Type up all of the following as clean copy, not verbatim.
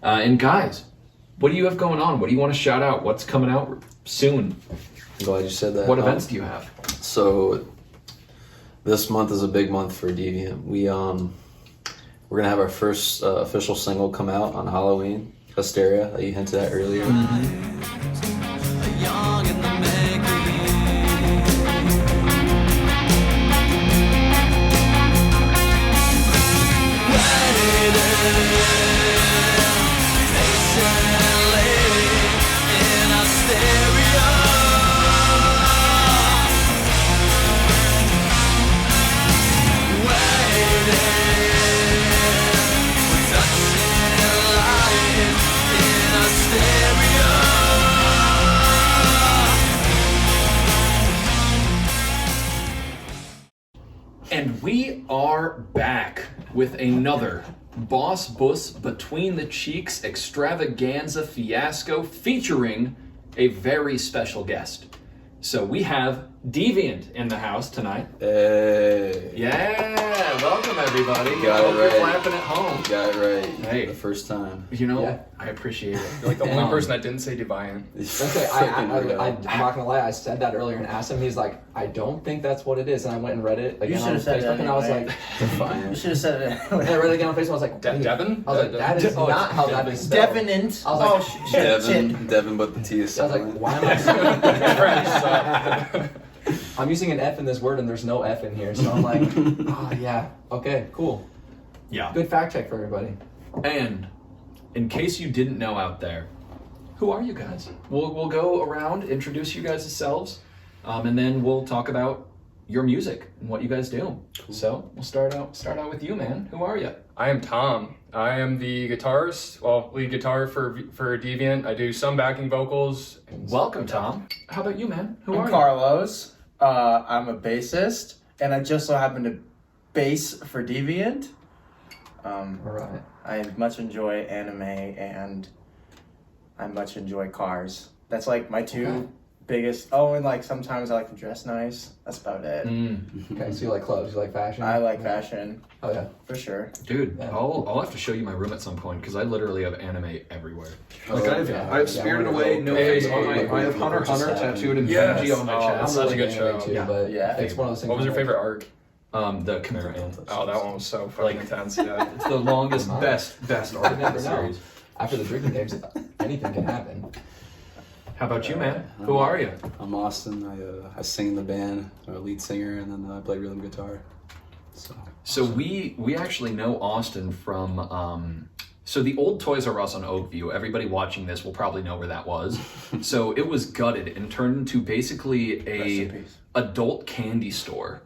And guys, what do you have going on? What do you want to shout out? What's coming out soon? I'm glad you said that. What events do you have? So this month is a big month for Deviant. We're gonna have our first official single come out on Halloween, Hysteria, that you hinted at earlier. And we are back with another Boss Bus Between the Cheeks extravaganza fiasco featuring a very special guest. So we have Deviant in the house tonight. Hey. Yeah, welcome everybody. Got it right. You're clapping at home. Got it right. Hey. The first time. You know, Yeah. I appreciate it. You're like the only person that didn't say Deviant. Okay, I'm not gonna lie, I said that earlier and asked him, he's like, I don't think that's what it is. And I went and read it again on Facebook and I was like, You should have said it. and I read it again on Facebook, I was like, Devin? I was like, that is not how that is spelled. Deviant. I was like, Devin, but the T is I was silent. like, why am I French, so. I'm using an F in this word and there's no F in here. So I'm like, yeah, okay, cool. Yeah. Good fact check for everybody. And in case you didn't know out there, who are you guys? We'll go around, introduce you guys yourselves, and then we'll talk about your music and what you guys do. Cool. So we'll start out with you, man. Who are you? I am Tom. I am the guitarist, lead guitar for Deviant. I do some backing vocals. Welcome, Tom. How about you, man? Who are I'm Carlos. I'm a bassist, and I just so happen to bass for Deviant. All right. I much enjoy anime, and I much enjoy cars. That's like my two biggest. Oh, and like sometimes I like to dress nice. That's about it. Okay, so you like clothes, you like fashion? I like fashion. Oh yeah. For sure. Dude, Yeah. I'll have to show you my room at some point because I literally have anime everywhere. Like yeah. I have Spirited Yeah, Away, No Face on my. Hey, I have Hunter x Hunter just tattooed and Yes. Fuji on my Oh, chest. that's I'm such a good into anime show. too, Yeah. but Yeah. it's one of those things. What was your favorite arc? The Chimera Ant. Oh, that one was so fucking Like- intense, yeah. It's the longest, best arc in never the know. series. After the drinking games, anything can happen. How about you, man? Who are you? I'm Austin. I sing in the band. I'm a lead singer, and then I play rhythm guitar. So we actually know Austin from so the old Toys R Us on Oakview. Everybody watching this will probably know where that was. So it was gutted and turned into basically Rest a in peace. adult candy store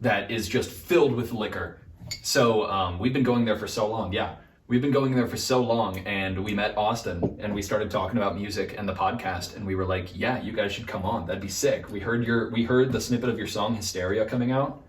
that is just filled with liquor. So we've been going there for so long. Yeah, we've been going there for so long, and we met Austin and we started talking about music and the podcast, and we were like, yeah, you guys should come on. That'd be sick. We heard the snippet of your song Hysteria coming out.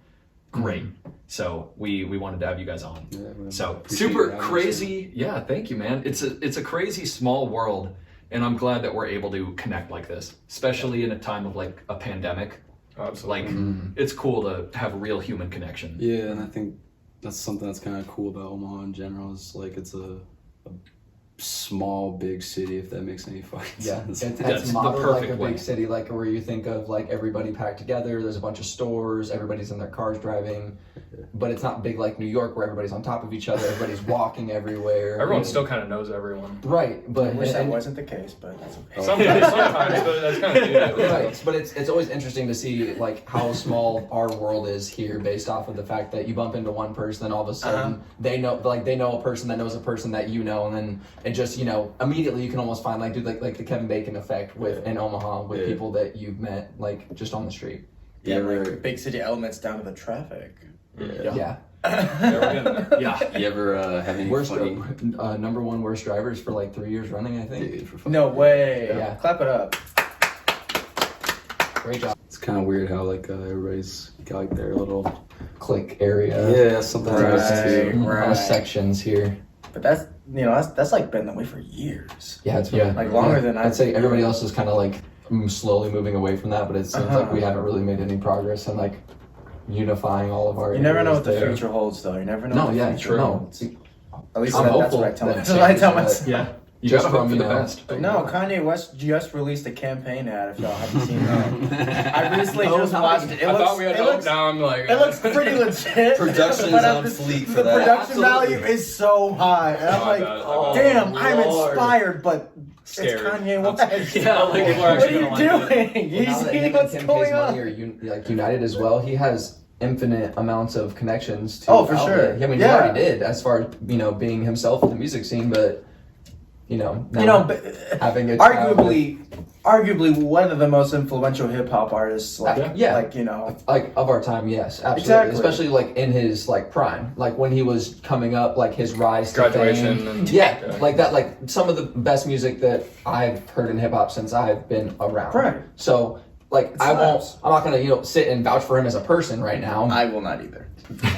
Great. So we wanted to have you guys on. Yeah, So appreciate super you having us crazy. Yeah, thank you, man. It's a crazy small world, and I'm glad that we're able to connect like this, especially in a time of like a pandemic. Absolutely. Like it's cool to have a real human connection. Yeah, and I think that's something that's kind of cool about Omaha in general. Is like it's a small, big city, if that makes any fucking Yeah, sense. it's the modeled like perfect a way. big city, like where you think of like everybody packed together. There's a bunch of stores, everybody's in their cars driving, but it's not big like New York where everybody's on top of each other, everybody's walking everywhere. Everyone still kind of knows everyone. Right, I but wish that and- wasn't the case, but that's okay. Sometimes, but that's kind of cute. Right, but it's always interesting to see like how small our world is here, based off of the fact that you bump into one person, and all of a sudden they know a person that knows a person that you know, and then it just immediately you can almost find like the Kevin Bacon effect in Omaha with people that you've met like just on the street. Yeah, You ever- like big city elements down to the traffic. Yeah. Yeah. You ever have any Worst funny? number one worst drivers for like 3 years running, I think. Dude, for fucking- No way. Yeah. Clap it up. Great job. It's kind of weird how like everybody's got like their little Click area. yeah something like that Right. too. A lot of sections here. But that's like been that way for years. Yeah, it's Yeah. Like longer than I'd say everybody else is kind of like slowly moving away from that, but it seems like we haven't really made any progress in like unifying all of our. You never know areas what the there. future holds, though. You never know. No, what the yeah, future no. holds. At least I'm that's hopeful what I tell that myself. I tell changes, myself. Yeah. You Just gotta hope from, for the you know, best. But no, Kanye West just released a campaign ad. If y'all haven't seen that, I recently No, just not watched it. I thought we had hope. Now I'm like, It looks pretty legit. Production but is I'm on just- fleek for the that. production Absolutely. value is so high, and I'm Oh, I like, bet, I bet. damn, I'm Lord. inspired, but Scared. it's Kanye West. Yeah, like, people are what actually are you gonna like it. doing? Well, You now that see him and what's Kim going K's money on? are like united as well, he has infinite amounts of connections to Oh, for outlet. sure. I mean, Yeah. he already did as far as being himself in the music scene, but now But having a child arguably one of the most influential hip hop artists. Like, Yeah. like like of our time, yes, absolutely. Exactly. Especially like in his like prime, like when he was coming up, like his rise to Graduation fame. and- Yeah, yeah. like that, like some of the best music that I've heard in hip hop since I've been around. Right. So like It I'm slaps. not gonna sit and vouch for him as a person right now. I will not either.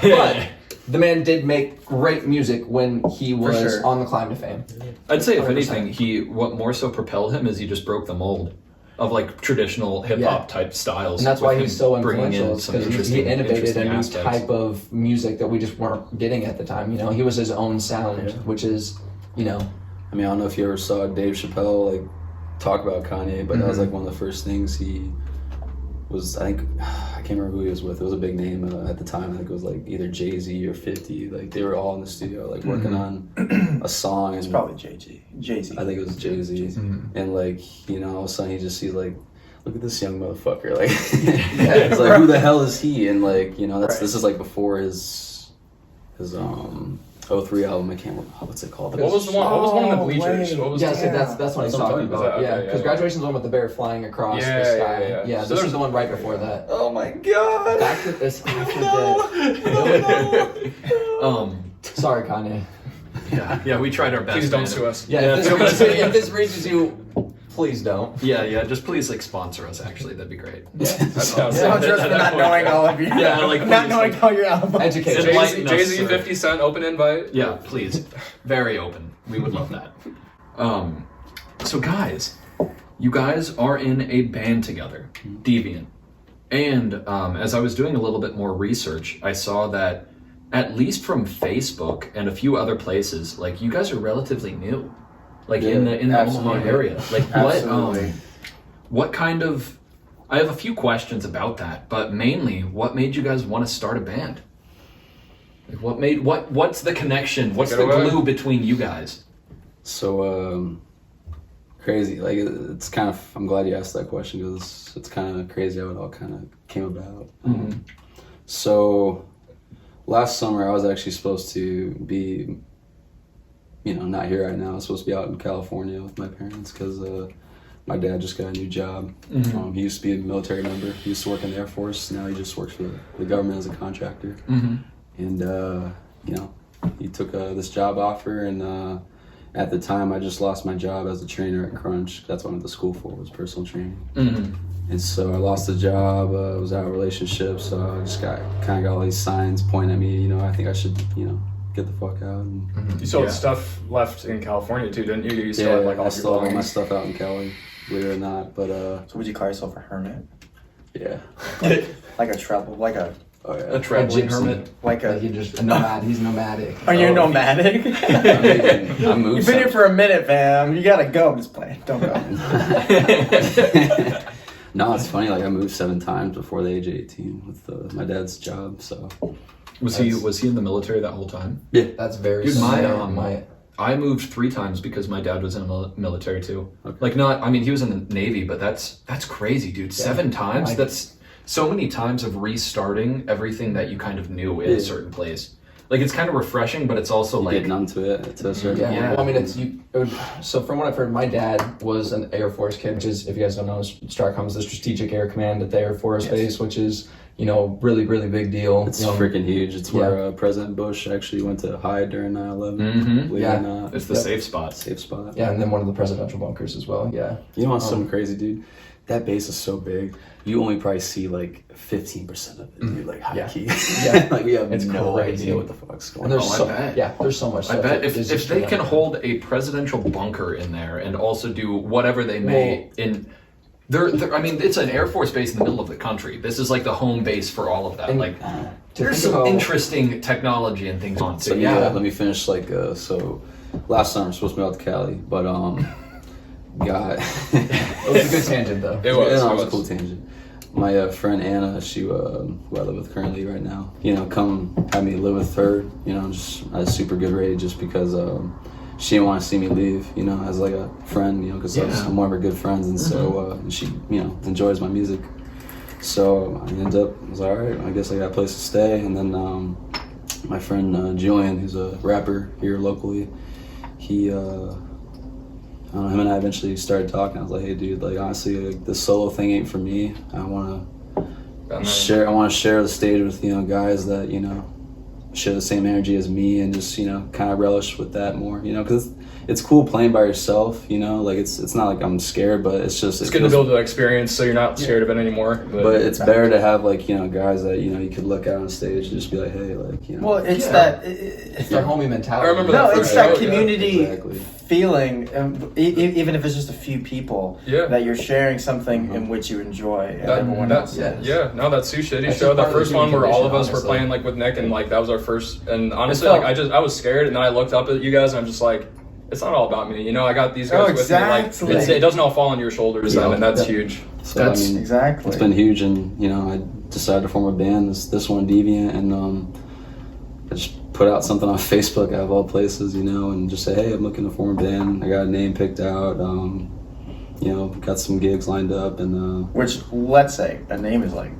But the man did make great music when he was sure. on the climb to fame. I'd say if 100%. anything, what more so propelled him is he just broke the mold of like traditional hip hop type styles. And that's why with he's him so bringing influential. in It's some because he interesting- innovated a interesting new aspects. type of music that we just weren't getting at the time. He was his own sound, which is, I mean, I don't know if you ever saw Dave Chappelle like talk about Kanye, but that was like one of the first things he was. I think I can't remember who he was with. It was a big name at the time. I think it was like either Jay-Z or 50. Like they were all in the studio like working on a song. It's And probably Jay-Z. I think it was Jay-Z. And like all of a sudden he just sees like, look at this young motherfucker. Like it's like who the hell is he? And like this is like before his 03 album. I can't remember what's it called. What was the one? What was one in the Oh, bleachers? wait. What was yeah, the so that's what he's That's what I'm talking talking about. about. Yeah, Okay, because yeah. Graduation's the one with the bear flying across Yeah, the sky. yeah, yeah. So This is there's- the one right before that. Oh my god! Back to this. Sorry, Kanye. Yeah, we tried our best. Please don't man. sue us. Yeah, if this reaches you, please don't. Yeah, just please like sponsor us. Actually, that'd be great. That sounds So good. just for not knowing all of you. Yeah, like, not please, knowing all your albums. Educate. Enlighten us, Jay-Z sir. 50 Cent open invite. Yeah, please. Very open. We would love that. So guys, you guys are in a band together, Deviant. And as I was doing a little bit more research, I saw that at least from Facebook and a few other places, like you guys are relatively new. Like in the Omaha absolutely. area. Like Absolutely. what kind of I have a few questions about that, but mainly what made you guys want to start a band? Like what's the connection? What's Take the it away. glue between you guys? So crazy. Like it's kind of. I'm glad you asked that question because it's kind of crazy how it all kind of came about. So last summer I was actually supposed to be, not here right now. I was supposed to be out in California with my parents because my dad just got a new job. He used to be a military member. He used to work in the Air Force. Now he just works for the government as a contractor. And he took this job offer, and at the time I just lost my job as a trainer at Crunch. That's what I went to school for, was personal training. And so I lost the job. I was out of relationships. So I just got all these signs pointing at me. I think I should get the fuck out. And, You still Yeah. had stuff left in California too, didn't you? You still had like all I your still have all my belongings. stuff out in Cali, believe it or not. But So would you call yourself a hermit? yeah. Like a treble, like a Oh yeah. A traveling gypsy. hermit. like a. Like he's just a nomad. He's nomadic. Are you nomadic? I moved. You've been here for a minute, fam. You gotta go. I'm just playing. Don't go. No, it's funny. Like I moved 7 times before the age of 18 with my dad's job. So Was he in the military that whole time? That's very Dude, similar. I moved 3 times because my dad was in the military too. Okay. Like he was in the Navy, but that's crazy, dude. 7 times? Like- That's so many times of restarting everything that you kind of knew in Yeah. a certain place. Like it's kind of refreshing, but it's also like get numb to it to a certain Yeah. point. Yeah. Well, I mean, so from what I've heard, my dad was an Air Force kid, which is, if you guys don't know, STRACOM is the Strategic Air Command at the Air Force Base, which is, really, really big deal. It's freaking huge. It's where President Bush actually went to hide during 9/11. Believe it Yeah. or not. it's the safe spot. Safe spot. Yeah, and then one of the presidential bunkers as well. Yeah. You know what's something crazy, dude? That base is so big. You only probably see like 15% of it, dude. Like high Yeah. key. Yeah. Like we have It's no crazy. idea what the fuck's going And on. there's I bet. there's so much I stuff. bet that is if just they for can them. hold a presidential bunker in there and also do whatever they may they're I mean, it's an Air Force base in the middle of the country. This is like the home base for all of that. And- Like There's some interesting technology and things on. So yeah. let me finish. Like, so last summer I was supposed to be out to Cali, but got It was a good tangent though. It was. yeah, It it was a was. cool tangent. My friend Anna, she who I live with currently right now, you know, come have me live with her. You know, just at a super good rate, just because she didn't want to see me leave. You know, as like a friend. You know, because I'm one of her good friends, and so she, you know, enjoys my music. So I ended up, I was like, all right, I guess I got a place to stay. And then my friend Julian, who's a rapper here locally, he, I don't know, him and I eventually started talking. I was like, hey, dude, like honestly, like, this solo thing ain't for me. I want to share the stage with, you know, guys that, you know, share the same energy as me and just, you know, kind of relish with that more, you know, because it's cool playing by yourself, you know, like it's not like I'm scared, but it's just It's good to build the experience so you're not scared of it anymore. But it's better to have, like, you know, guys that, you know, you could look out on stage and just be like, hey, like, you know. Well, it's It's their homie mentality. I remember no, that it's first that show, yeah. community Exactly. feeling, even if it's just a few people, Yeah. that you're sharing something in which you enjoy, and everyone else is. Yeah, no, that Sioux City That's show, just that part of the first one human where all of condition, us were honestly. playing like with Nick, and like that was our first. And honestly, felt- like I was scared, and then I looked up at you guys, and I'm just like, it's not all about me, you know. I got these guys with exactly. me. Like it doesn't all fall on your shoulders, Yeah. then, and that's Yeah. huge. So, That's- I mean, Exactly. it's been huge, and, you know, I decided to form a band, this one, Deviant, and I just put out something on Facebook out of all places, you know, and just say, hey, I'm looking to form a band. I got a name picked out, you know, got some gigs lined up, and Which, let's say, a name is like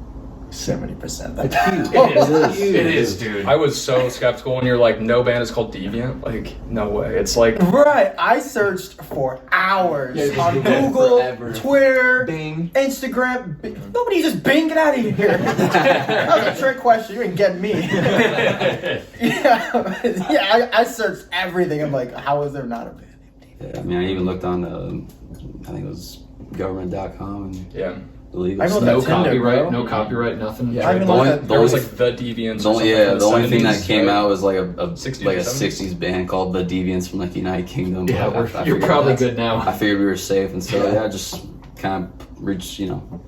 70%. That's It is, dude. I was so skeptical when you're like, no band is called Deviant. Like, no way. It's like, Right, I searched for hours Yeah, on you did Google, forever. Twitter, Bing. Instagram. Nobody just Bing, get out of here. That was a trick question. You didn't get me. yeah. I searched everything. I'm like, how is there not a band? yeah, I mean, I even looked on, I think it was government.com, and yeah. illegal I know stuff. No That's Tinder, copyright, bro. no copyright, nothing. Yeah. I even The looked only- at the There was only- like the Deviants. The or only, something yeah, from the only thing 70s, that came right? out was like a 60s like or a 70s. '60s band called the Deviants from like the United Kingdom. Yeah, But I you're figured probably that's- good now. I figured we were safe, and so yeah, I just kind of reached, you know,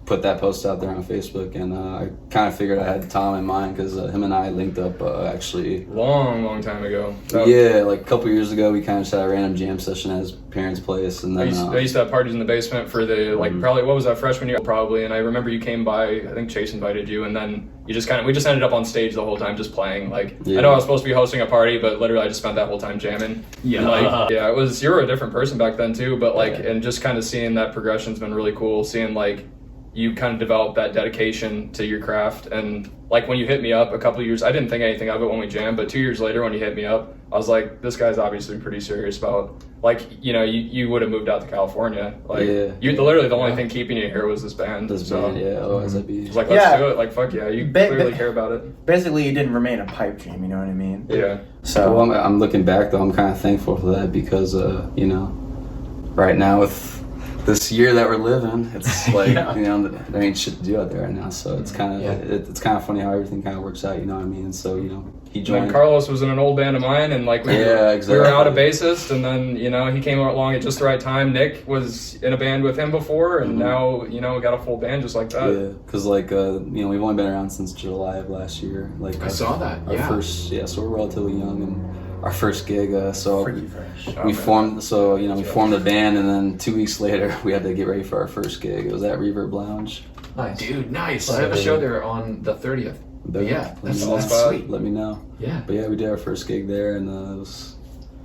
put that post out there on Facebook, and I kind of figured I had Tom in mind because him and I linked up actually. Long time ago. Yeah, like a couple years ago, we kind of just had a random jam session at his parents' place, and I then used to have parties in the basement for the like probably what was that freshman year probably, and I remember you came by. I think Chase invited you, and then you just we just ended up on stage the whole time just playing. Like Yeah. I know I was supposed to be hosting a party, but literally I just spent that whole time jamming. Yeah. And, like yeah, it was you were a different person back then too, but like and just kind of seeing that progression's been really cool. Seeing like you kind of develop that dedication to your craft, and like when you hit me up a couple of years, I didn't think anything of it when we jammed, but 2 years later when you hit me up, I was like, this guy's obviously pretty serious about, like, you know, you would have moved out to California, like Yeah. you literally the only thing keeping you here was this band. this so band, yeah, otherwise I'd be. I was like, let's Yeah. do it. Like, fuck yeah, you Ba- clearly ba- care about it. Basically, you didn't remain a pipe dream. You know what I mean? Yeah. So Well, I'm looking back though. I'm kind of thankful for that because, you know, right now with this year that we're living, it's like Yeah. you know there ain't shit to do out there right now. So it's kind of Yeah. it's kind of funny how everything kind of works out. You know what I mean? So you know he And then joined. Carlos was in an old band of mine, and like we Yeah, were out a exactly. bassist, and then you know he came along at just the right time. Nick was in a band with him before, and now you know we got a full band just like that. Yeah, because like you know we've only been around since July of last year. Like I saw that. our Yeah. first so we're relatively young, and our first gig. So freaky fresh. Oh, we man. formed we formed a band, and then 2 weeks later we had to get ready for our first gig. It was at Reverb Lounge. Nice. Dude, nice. I have a show there on the 30th. But yeah, that's let me that's know. sweet. Let me know. Yeah. But yeah, we did our first gig there, and it was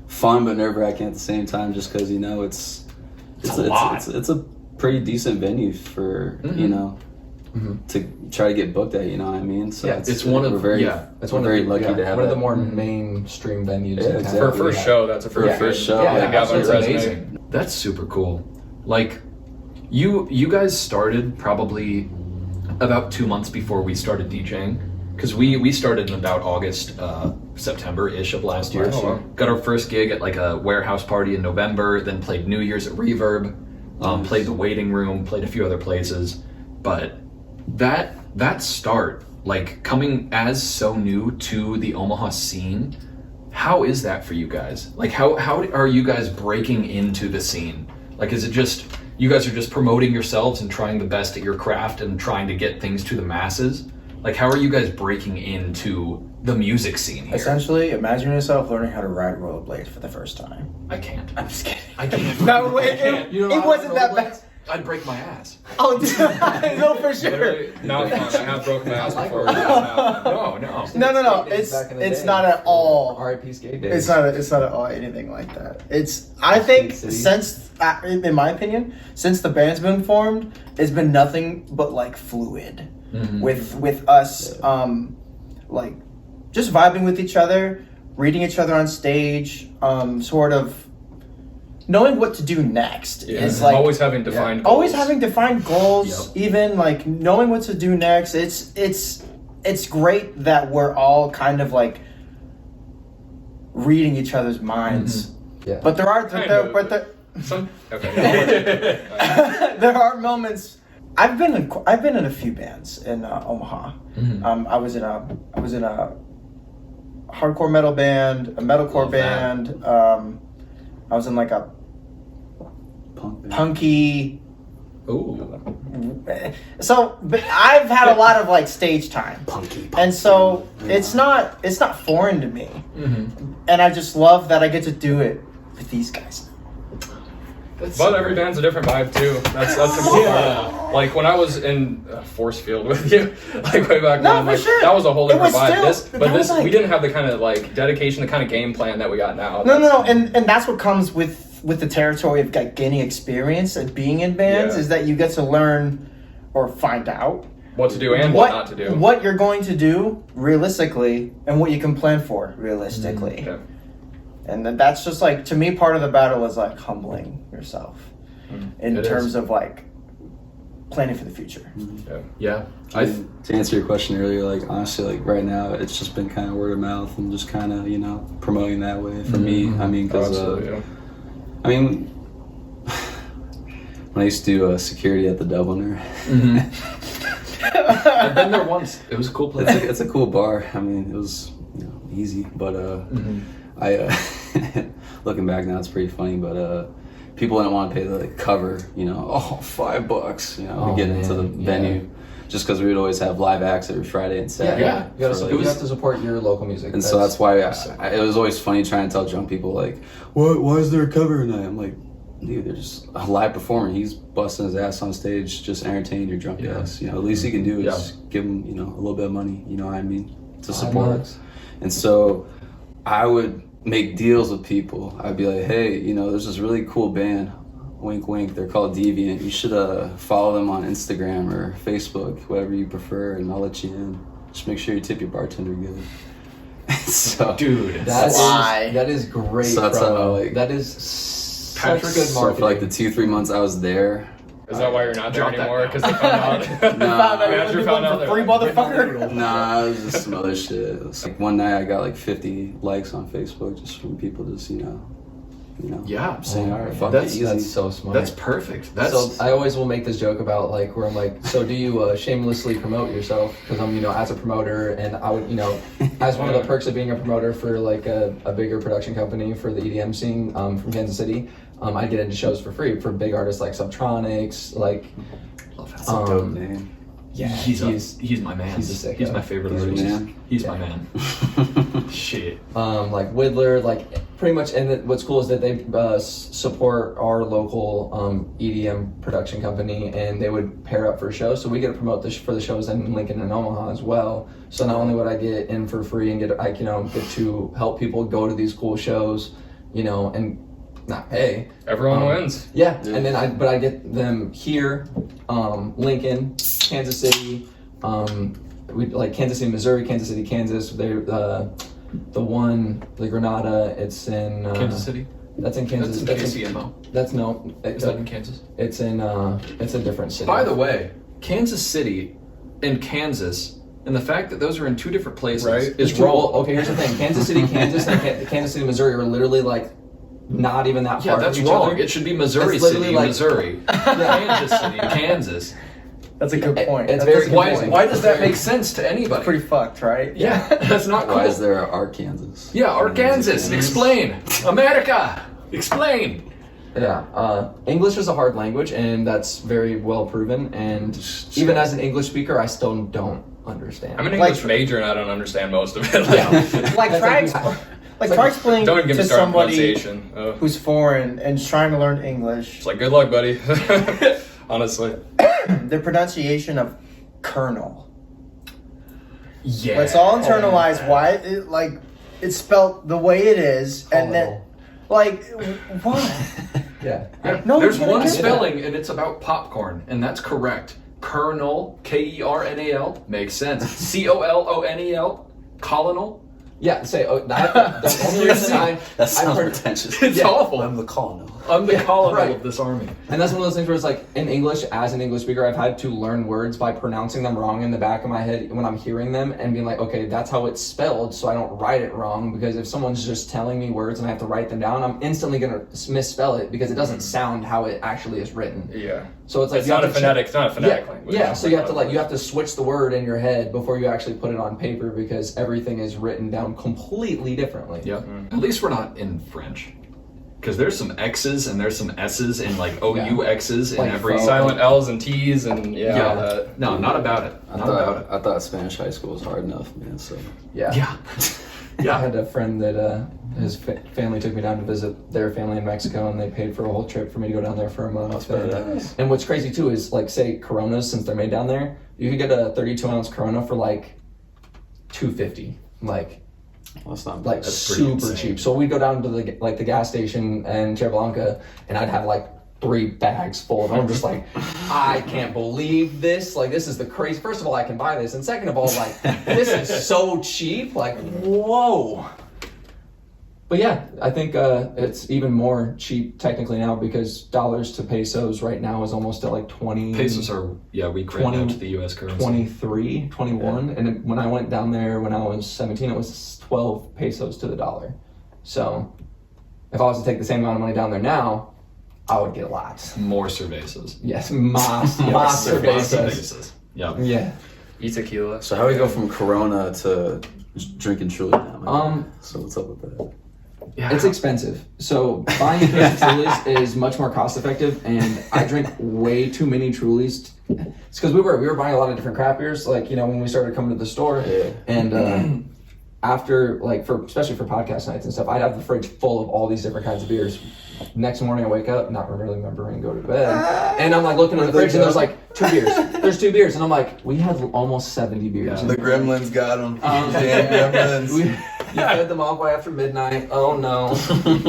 fun but nerve-wracking at the same time, just because you know it's a lot. it's a pretty decent venue for you know to try to get booked at. You know what I mean? So Yeah, it's one of- we're very yeah, That's we're one very of the, lucky yeah, to have one of that. the more mainstream venues. Yeah, in town. exactly. For a first Yeah. show, that's a first. Yeah. First show, Yeah, like, have on it's your resume. amazing. That's super cool. Like, you guys started probably about 2 months before we started DJing, because we started in about August, September-ish of last year. Wow. Got our first gig at like a warehouse party in November, then played New Year's at Reverb, played the Waiting Room, played a few other places. But that start, like coming as so new to the Omaha scene, how is that for you guys? Like how are you guys breaking into the scene? Like is it just you guys are just promoting yourselves and trying the best at your craft and trying to get things to the masses? Like, how are you guys breaking into the music scene here? Essentially, imagine yourself learning how to ride rollerblades for the first time. I can't. I'm just kidding. I can't. No, wait, I can't. it wasn't that bad. I'd break my ass. Oh, no, for sure. Literally, not fun. I have broken my ass before. No. No. Back in the It's day. not at all. R.I.P. skate days. It's not at all anything like that. I think City. since, in my opinion, since the band's been formed, it's been nothing but like fluid with us, like just vibing with each other, reading each other on stage, sort of knowing what to do next. Yeah. Is like Always having defined goals. always having defined goals. Even like knowing what to do next. It's great that we're all kind of like reading each other's minds. Yeah. But there are Kind of. Okay. there are moments. I've been in a few bands in Omaha. I was in a hardcore metal band, a metalcore band. I was in like a punky. Ooh. So but I've had a lot of like stage time, Punky. and so it's not foreign to me. And I just love that I get to do it with these guys. But every band's a different vibe too. That's the cool part. Like when I was in Force Field with you, like way back No, when, for like sure. that was a whole It different was vibe. still- that was like- We didn't have the kind of like dedication, the kind of game plan that we got now. No, and that's what comes with the territory of like gaining experience and being in bands, Yeah. is that you get to learn or find out What to do and what not to do. what you're going to do realistically, and what you can plan for realistically. Yeah. And that's just like, to me, part of the battle is like humbling yourself in It terms is. of like planning for the future. Yeah. To answer your question earlier, like honestly, like right now, it's just been kind of word of mouth and just kind of promoting that way for me. I mean, because Absolutely. Yeah. I mean, when I used to do security at the Dubliner, I've been there once. It was a cool place. it's a cool bar. I mean, it was easy, but I looking back now, it's pretty funny. But people didn't want to pay the cover. $5. To get into the venue, just because we would always have live acts every Friday and Saturday. Yeah. You gotta, for, you like- have to support your local music. And so that's why it was always funny trying to tell drunk people like, why is there a cover night? I'm like, dude, they're just a live performer. He's busting his ass on stage, just entertaining your drunk ass. The least he can do is give him, a little bit of money. You know what I mean? To support. And so I would make deals with people. I'd be like, hey, there's this really cool band. Wink, wink. They're called Deviant. You should follow them on Instagram or Facebook, whatever you prefer, and I'll let you in. Just make sure you tip your bartender good. So, Dude. that is great. So that's promo. how, that is such good so marketing. for like the 2-3 months I was there. Is that why you're not there Drop that anymore? now. Because they found out. Manager found out for free, motherfucker. Nah, it was just some other shit. It was like one night I got like 50 likes on Facebook just from people just, Yeah. saying, all right, fuck That's- it, easy. That's so smart. That's perfect. That's So I always will make this joke about like where I'm like, so do you shamelessly promote yourself? Because I'm as a promoter, and I would as one of the perks of being a promoter for like a bigger production company for the EDM scene from Kansas City, I'd get into shows for free for big artists like Subtronics, like That's a dope name. yeah, he's my man. he's a sick He's guy. my favorite He's your artist. man? He's my man. Shit. like Whittler, like pretty much. And what's cool is that they support our local EDM production company, and they would pair up for shows. So we get to promote this for the shows in Lincoln and Omaha as well. So not only would I get in for free and get to help people go to these cool shows, and not pay. Everyone wins. Yeah, and then I get them here, Lincoln, Kansas City, we like Kansas City, Missouri, Kansas City, Kansas. They're the Granada. It's in Kansas City? That's in Kansas. That's in KCMO. That's no. Is that in Kansas? It's in it's a different city. By the way, Kansas City and Kansas, and the fact that those are in two different places Right. is It's wrong. wrong. Okay, here's the thing: Kansas City, Kansas, and Kansas City, Missouri are literally like not even that Yeah, far that's from each wrong. other. It should be Missouri It's literally City, like- Missouri. Kansas City, Kansas. That's a good point. It's That's very a good why- point. Why does that make sense to anybody? Pretty fucked, right? Yeah, that's not cool. Why is there a Arkansas? Yeah, Arkansas. Explain. America. Explain. Yeah, English is a hard language, and that's very well proven. And even as an English speaker, I still don't understand. I'm an Like- English major and I don't understand most of it. Like That's try, like- try explaining Don't even get to me started on somebody pronunciation. who's foreign and trying to learn English It's like, good luck, buddy. Honestly. the pronunciation of colonel. Yeah. Let's all internalize why it, like it's spelled the way it is, and then like what? Yeah. No, There's one's gonna one get it. spelling, and it's about popcorn, and that's correct. Kernel, Kernal, makes sense. Colonel, colonel. Yeah, say, the only reason That I've sounds heard, pretentious. It's awful. I'm the colonel. I'm the colonel right. of this army. and that's one of those things where it's like, in English, as an English speaker, I've had to learn words by pronouncing them wrong in the back of my head when I'm hearing them and being like, okay, that's how it's spelled, so I don't write it wrong, because if someone's just telling me words and I have to write them down, I'm instantly going to misspell it because it doesn't sound how it actually is written. Yeah. So it's like It's you not a have to phonetic. It's not a phonetic Yeah, language. yeah. So you have to you have to switch the word in your head before you actually put it on paper because everything is written down completely differently. Yep. At least we're not in French. Because there's some X's and there's some S's and like OUX's in Like every Silent L's and T's and all Yeah. that. No, not about it. Not about it. I thought Spanish high school was hard enough, man. So Yeah. Yeah. I Yeah. had a friend that his family took me down to visit their family in Mexico, and they paid for a whole trip for me to go down there for a month. badass. And what's crazy too is like, say Coronas, since they're made down there, you could get a 32-ounce Corona for like $2.50, like that's not like That's pretty super insane. cheap. So we'd go down to the gas station in Tierra Blanca, and I'd have like 3 bags full of them. I'm just like, I can't believe this. Like, this is the crazy. First of all, I can buy this, and second of all, like, this is so cheap. Like, whoa. But yeah, I think it's even more cheap technically now because dollars to pesos right now is almost at like 20. Pesos are, we credit 20 out to the U.S. currency. 23, 21. And then when I went down there when I was 17, it was 12 pesos to the dollar. So if I was to take the same amount of money down there now, I would get lots. More cervezas. Yes, mas cervezas. Yeah. Yeah. Eat tequila. So how do we go from Corona to just drinking Truly now? So what's up with that? Yeah. It's expensive. So buying Trulies is much more cost effective, and I drink way too many Trulies. It's because we were buying a lot of different craft beers, like, you know, when we started coming to the store, and after, like, especially for podcast nights and stuff, I'd have the fridge full of all these different kinds of beers. Next morning I wake up, not really remembering, go to bed, and I'm like looking at the fridge, and there's like 2 beers. There's 2 beers, and I'm like, we had almost 70 beers. The gremlins got them. You fed them all by after midnight. Oh no.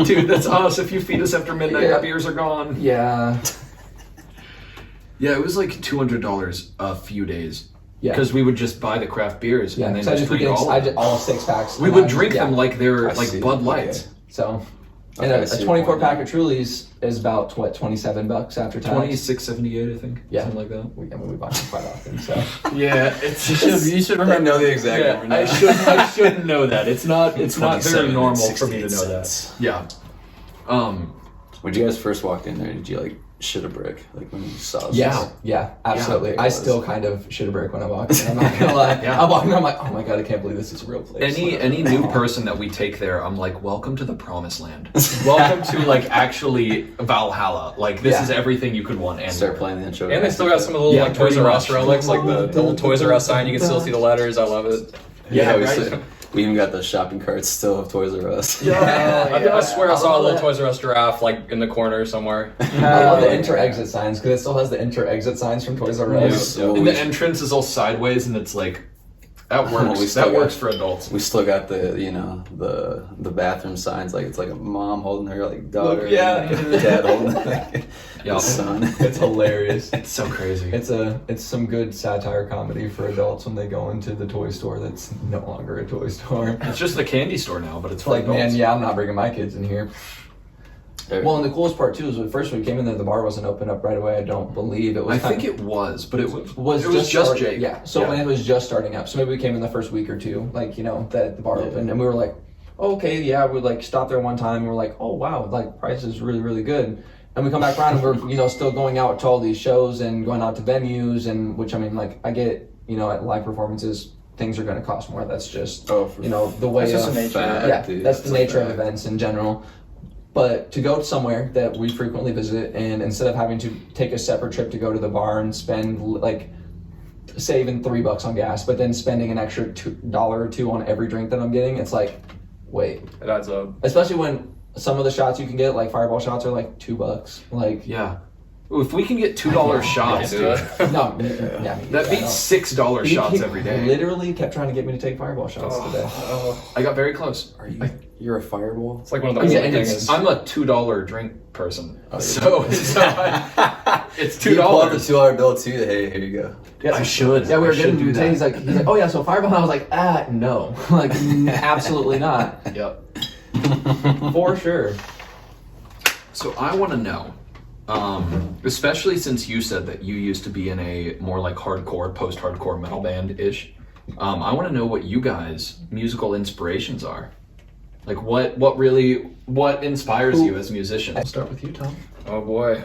Dude, that's us. If you feed us after midnight, Yeah. our beers are gone. Yeah. Yeah, it was like $200 a few days. Yeah. Because we would just buy the craft beers Yeah. and then So I just just drink all I of did them. all 6 packs. We and would I- drink yeah. them like they're I like see. Bud Lights. So, Okay, and I see a your 24 point pack now. of Trulies is about what, $27 after tax. $26.78, I think. Yeah. Something like that. I mean, we buy them quite often. So Yeah, it's You should remember. Know the exact number now. I should know that. It's not very 27 and normal for me to 68 know that. cents. Yeah. When you guys first walked in there, did you like shit a brick? Like when you saw us? yeah, absolutely. it I was. still kind of shit a brick when I walk in. I'm not gonna lie. Yeah. I'm walking in, I'm like, oh my god, I can't believe this is a real place. Any new person that we take there, I'm like, welcome to the promised land. Welcome to like actually Valhalla. Like this Yeah. is everything you could want. And Start playing the intro. And they still got some of the little Yeah, like Toys pretty R Us much. relics, like the little Toys R Us sign. You can still see the letters. I love it. Yeah, right. we even got the shopping carts still of Toys R Us. I swear I saw a love little that. Toys R Us giraffe like in the corner somewhere. I love the enter exit signs because it still has the enter exit signs from Toys R Us. Yeah. And the entrance is all sideways, and it's like that works. We still That got- works for adults. We still got the the bathroom signs, like it's like a mom holding her like daughter, Yeah. and dad holding Yeah. his son. It's hilarious. It's so crazy. It's some good satire comedy for adults when they go into the toy store that's no longer a toy store. It's just the candy store now, but it's It's for like, adults. man, yeah, I'm not bringing my kids in here. Well, and the coolest part too is when first when we came in there, the bar wasn't open up right away. I don't believe it was. I think it was, but it was was just start- Jake. Yeah. So when it was just starting up, so maybe we came in the first week or two, like, you know, that the bar opened, and we were like, oh, okay, yeah, we like stopped there one time, and we're like, oh wow, like price is really really good. And we come back around and we're, you know, still going out to all these shows and going out to venues, and which I mean, like, I get, you know, at live performances things are going to cost more. That's just you know the way That's just of the nature. yeah, Dude, that's the it's like nature of that. events in general. But to go somewhere that we frequently visit, and instead of having to take a separate trip to go to the bar and spend like saving $3 on gas, but then spending an extra $2 or $2 on every drink that I'm getting, it's like, wait. It adds up. Especially when some of the shots you can get, like Fireball shots, are like $2. Like, Yeah. If we can get $2 shots, dude, no, that beats $6 shots every day. Literally kept trying to get me to take Fireball shots today. I got very close. You're a fireball? It's like one of the Yeah, only and things. I'm a $2 drink person, it's You pull out the $2. $2 bill too. Hey, here you go. Yeah, I should. Yeah, we were I should getting do do that. He's like, oh yeah, so Fireball. And I was like, no, like absolutely not, Yep. for sure. So I want to know, especially since you said that you used to be in a more like hardcore, post-hardcore metal band-ish, I want to know what you guys' musical inspirations are. Like what inspires you as musicians? I'll start with you, Tom. Oh boy.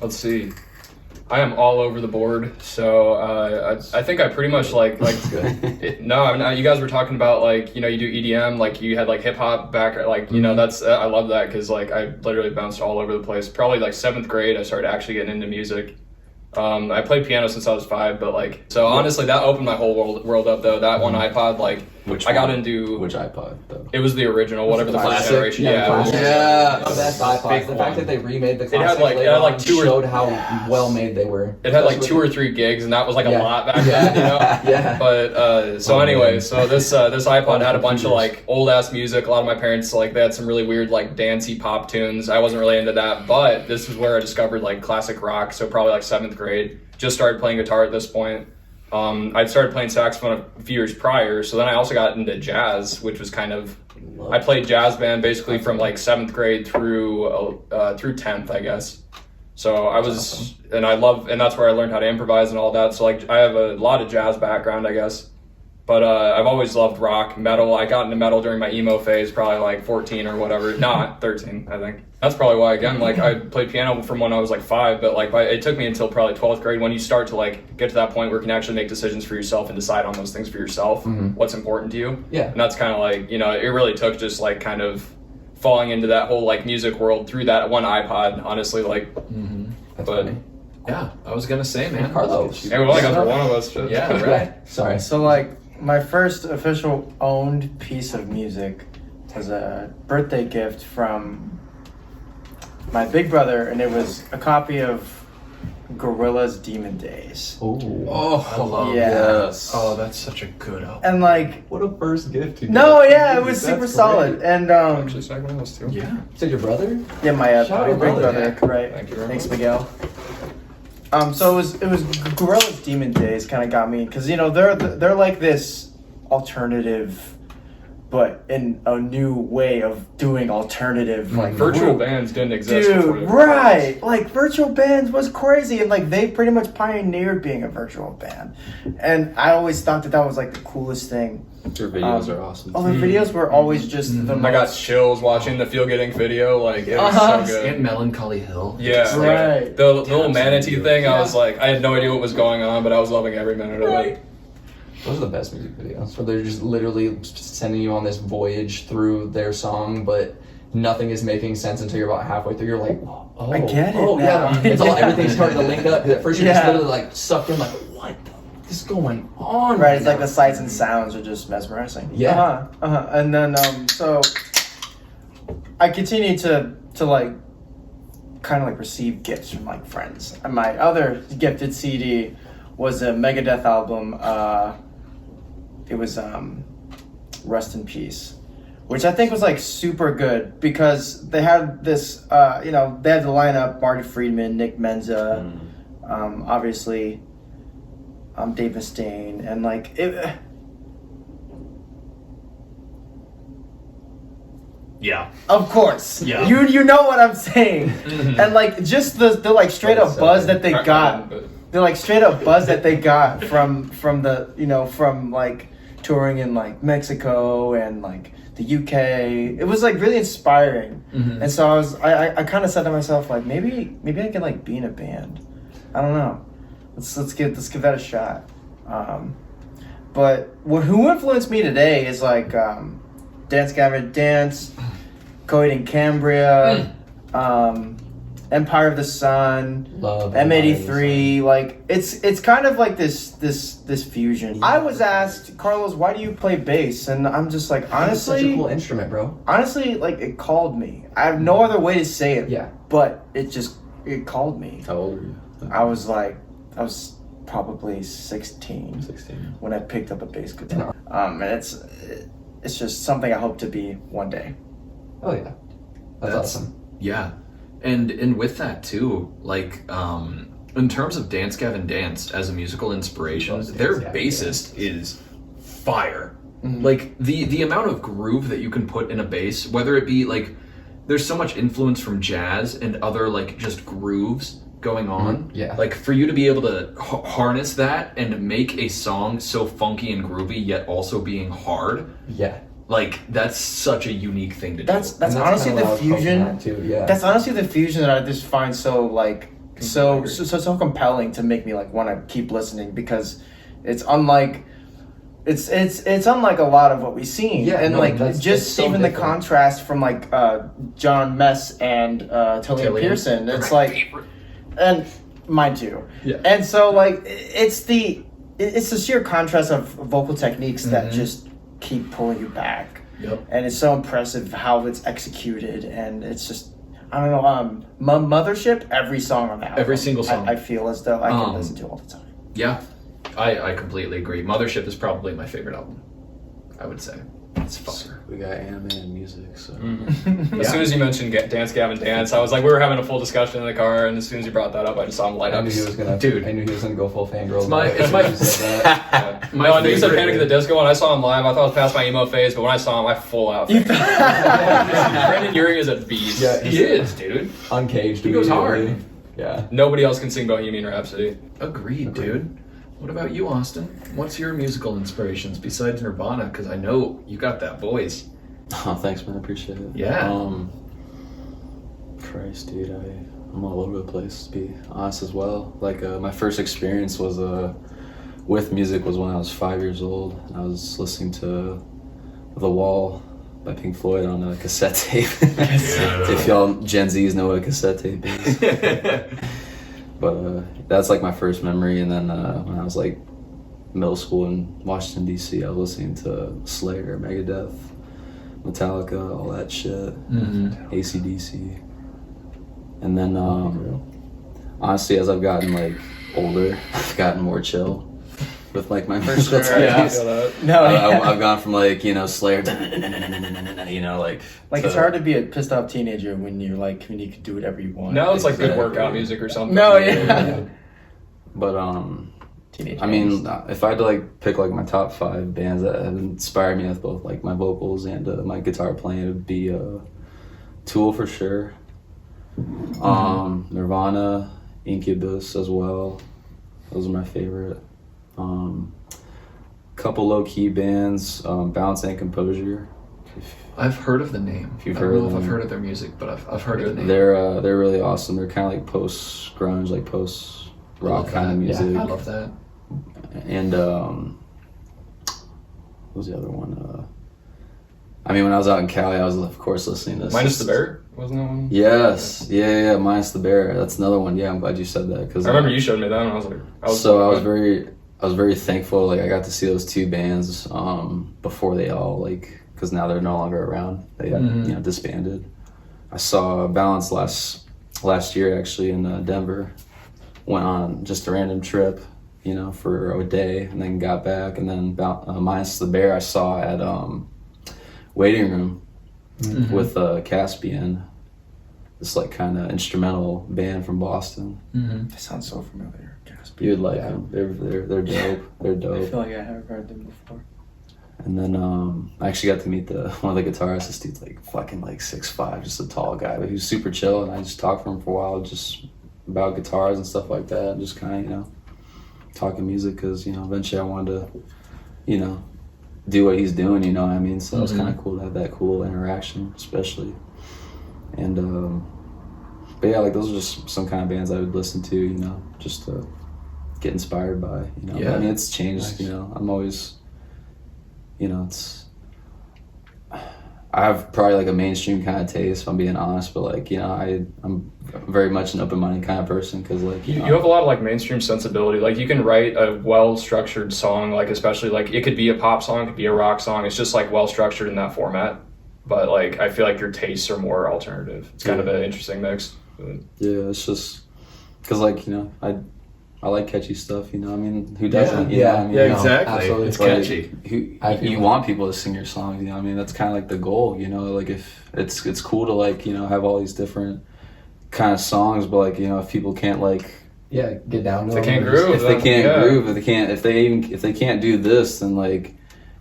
Let's see. I am all over the board. So I think I pretty much like no, I mean, you guys were talking about like, you know, you do EDM, like you had like hip hop back, like, you know, that's I love that because like I literally bounced all over the place. Probably like 7th grade, I started actually getting into music. I played piano since I was 5, but like, so honestly, that opened my whole world up though. That one iPod, like, I got into. Which iPod though? It was the original, whatever the first generation. Yeah, Yeah, it was- Yeah. The best iPods. The fact that they remade the classic like- later it had, like, on 2 or- showed how well made they were. It had like 2 or 3 gigs, and that was like a Yeah. lot back then, you know. Yeah. But so anyway, so this iPod had a bunch of like old ass music. A lot of my parents like they had some really weird like dancey pop tunes. I wasn't really into that, but this is where I discovered like classic rock. So probably like 7th grade. Just started playing guitar at this point. I'd started playing saxophone a few years prior, so then I also got into jazz, which was kind of I played jazz band basically from like 7th grade through 10th, I guess. So I was, and that's where I learned how to improvise and all that. So like I have a lot of jazz background, I guess. But I've always loved rock, metal. I got into metal during my emo phase, probably like 14 or whatever. Not 13, I think. That's probably why, again, like I played piano from when I was like 5, but like it took me until probably 12th grade when you start to like get to that point where you can actually make decisions for yourself and decide on those things for yourself, what's important to you. Yeah. And that's kind of like, you know, it really took just like kind of falling into that whole like music world through that one iPod, honestly, like, That's but funny. Yeah, I was gonna say, man. Carlos. yeah, we only got for one of us. Shit. Yeah, right. Yeah. Sorry. So like my first official owned piece of music was a birthday gift from my big brother, and it was a copy of Gorilla's Demon Days. Oh, Oh, I love Yeah. Yes. Oh, that's such a good album. And like, what a first gift. no, yeah, it was That's super great. solid. And Actually, second one was 2. Yeah. Said your brother? yeah, my Shout out big brother. brother, right? Thank you very Thanks, much. Miguel. So it was Gorilla's Demon Days kind of got me because you know they're like this alternative, but in a new way of doing alternative like Virtual group. bands didn't exist before. Dude, right? Like virtual bands was crazy, and like they pretty much pioneered being a virtual band, and I always thought that was like the coolest thing. Your videos are awesome. All the videos were always just the most. I got chills watching the Feel Getting video. Like, it was Uh-huh. so And good. Melancholy Hill. Yeah, Right. like, the little Damn, manatee so thing, I Yeah. was like, I had no idea what was going on, but I was loving every minute of it. Those are the best music videos. Where they're just literally sending you on this voyage through their song, but nothing is making sense until you're about halfway through. You're like, oh, I get it oh, now. yeah. It's all, everything's starting to link up. At first, you're just Yeah. literally like sucked in, like, what the fuck is going on? Right, it's like now? the sights and sounds are just mesmerizing. Yeah. And then so I continue to like kind of like receive gifts from like friends. And my other gifted CD was a Megadeth album. It was Rest in Peace, which I think was like super good because they had this they had the lineup: Marty Friedman, Nick Menza, obviously Dave Mustaine, and like it. Yeah. Of course, Yeah. You know what I'm saying, and like just the like straight up buzz that they I got, didn't, the like straight up buzz that they got from the from like touring in like Mexico and like the UK. It was like really inspiring, and so I kind of said to myself like maybe I can like be in a band. I don't know. Let's give that a shot. But who influenced me today is like Dance Gavin Dance, Coed and Cambria, Empire of the Sun, Love M83. Like it's kind of like this fusion. I was asked, Carlos, why do you play bass? And I'm just like, It's such a honestly, cool instrument, bro. honestly, like it called me. I have no other way to say it. Yeah. But it called me. How old are you? I was probably 16 16. when I picked up a bass guitar. And it's just something I hope to be one day. Oh yeah, that's awesome. Yeah, and with that too, like in terms of Dance Gavin Dance as a musical inspiration, their bassist is fire. Like the amount of groove that you can put in a bass, whether it be like there's so much influence from jazz and other like just grooves going on. Yeah. Like for you to be able to harness that and make a song so funky and groovy yet also being hard. Yeah. Like that's such a unique thing to do. That's honestly kinda what I the was poking fusion. at too, yeah. That's honestly the fusion that I just find so like so compelling to make me like want to keep listening, because it's unlike it's unlike a lot of what we've seen. Yeah, and no, like that's just so even the different. contrast from like John Mess and Tillian Pearson. It's like, and mine too. Yeah. And so like it's the sheer contrast of vocal techniques that just keep pulling you back. Yep. And it's so impressive how it's executed, and it's just I don't know. Mothership, every song on that album, Every single song. I feel as though I can listen to all the time. Yeah, I completely agree. Mothership is probably my favorite album, I would say. It's fire. We got anime and music, so As soon as you mentioned Dance Gavin Dance, I was like, we were having a full discussion in the car, and as soon as you brought that up, I just saw him light I up. knew he was gonna. Dude. I knew he was gonna go full fangirl. It's my No, I knew you said Panic at the Disco when I saw him live. I thought I was past my emo phase, but when I saw him, I full out. Brandon Urie is a beast. Yeah, He is, dude. Uncaged. He goes hard. immediately. Yeah. Nobody else can sing Bohemian Rhapsody. Agreed, dude. What about you, Austin? What's your musical inspirations besides Nirvana? Because I know you got that voice. Oh, thanks, man. I appreciate it. Yeah. Christ, dude, I'm all over the place, to be honest as well. Like, my first experience was with music was when I was 5 years old. I was listening to The Wall by Pink Floyd on a cassette tape. If y'all Gen Zs know what a cassette tape is. But that's like my first memory. And then when I was like middle school in Washington, D.C., I was listening to Slayer, Megadeth, Metallica, all that shit, AC/DC. And then honestly, as I've gotten like older, I've gotten more chill with like my musical sure. Yeah, I taste. feel that. No, I've gone from like, you know, Slayer, you know, like it's hard to be a pissed off teenager when you can do whatever you want. Now it's like good Exactly. workout music or something. No, yeah. But Teenage I mean, if I had to like pick like my top 5 bands that have inspired me with both like my vocals and my guitar playing, it would be Tool for sure, Nirvana, Incubus as well. Those are my favorite. Couple low key bands, Balance and Composure. I've heard of the name. If you've I heard don't know of if I've them. heard of their music, but I've heard of the name. They're really awesome. They're kind of like post grunge, like post rock Love kind of that. music. I love that. And what was the other one? I mean, when I was out in Cali, I was of course listening to Minus the Bear, wasn't that one? Yes, yeah, Minus the Bear. That's another one. Yeah, I'm glad you said that because I remember you showed me that, and I was like, I was very thankful. Like I got to see those 2 bands before they all like, because now they're no longer around. They you know, disbanded. I saw Balance last year actually in Denver. Went on just a random trip, you know, for a day, and then got back. And then Minus the Bear I saw at Waiting Room with Caspian, this like kind of instrumental band from Boston. That sounds so familiar. You would like them. They're dope. They're I dope. feel like I have heard them before. And then I actually got to meet one of the guitarists. This dude's like fucking like 6'5", just a tall guy, but he was super chill. And I just talked to him for a while, just about guitars and stuff like that, and just kind of, you know, talking music, because, you know, eventually I wanted to, you know, do what he's doing, you know what I mean? So it was kind of cool to have that cool interaction, especially. And but yeah, like those are just some kind of bands I would listen to, you know, just to get inspired by, you know. Yeah. I mean, it's changed, you know. I'm always, you know, it's I have probably like a mainstream kind of taste, if I'm being honest, but like, you know, I'm very much an open-minded kind of person, because like, You have a lot of like mainstream sensibility. Like you can write a well-structured song, like especially like it could be a pop song, it could be a rock song. It's just like well-structured in that format. But like I feel like your tastes are more alternative. It's kind of an interesting mix. Yeah, it's just because like, you know, I like catchy stuff, you know. I mean, who doesn't? You know what I mean? Yeah, You know, exactly. absolutely. It's like, catchy. You want people to sing your songs, you know what I mean? That's kind of like the goal, you know. Like if it's cool to like, you know, have all these different kind of songs, but like, you know, if people can't like, get down to They them. can't groove. if they can't Yeah. groove, if they can't do this, then like,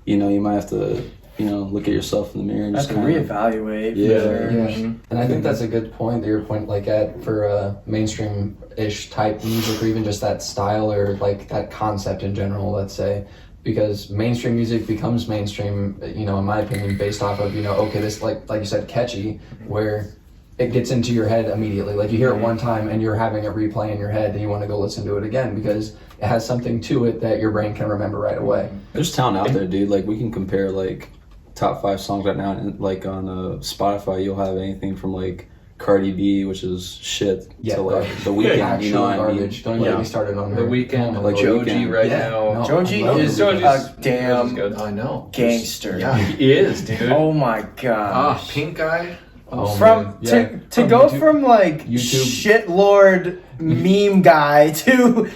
you know, you might have to, you know, look at yourself in the mirror and Have just to kind of, reevaluate. Yeah. For sure. Yeah. And I think that's a good point that you're pointing like at for mainstream-ish type music, or even just that style or like that concept in general, let's say, because mainstream music becomes mainstream, you know, in my opinion, based off of, you know, okay, this like you said, catchy, where it gets into your head immediately. Like you hear it one time and you're having it replay in your head and you want to go listen to it again because it has something to it that your brain can remember right away. There's talent out there, dude. Like we can compare like top 5 songs right now, and like on Spotify, you'll have anything from like Cardi B, which is shit, to like garbage. The Weeknd. Actual you know what I mean? garbage. Don't even get me started on The her. Weeknd, Oh, like Joji Weeknd. right Yeah, now. no. Joji I love is Joji's- a Joji's damn good. I know. gangster. Yeah, he is, dude. Oh my god. Pink guy. Oh, From man. Yeah. to go YouTube- from like YouTube. shitlord meme guy to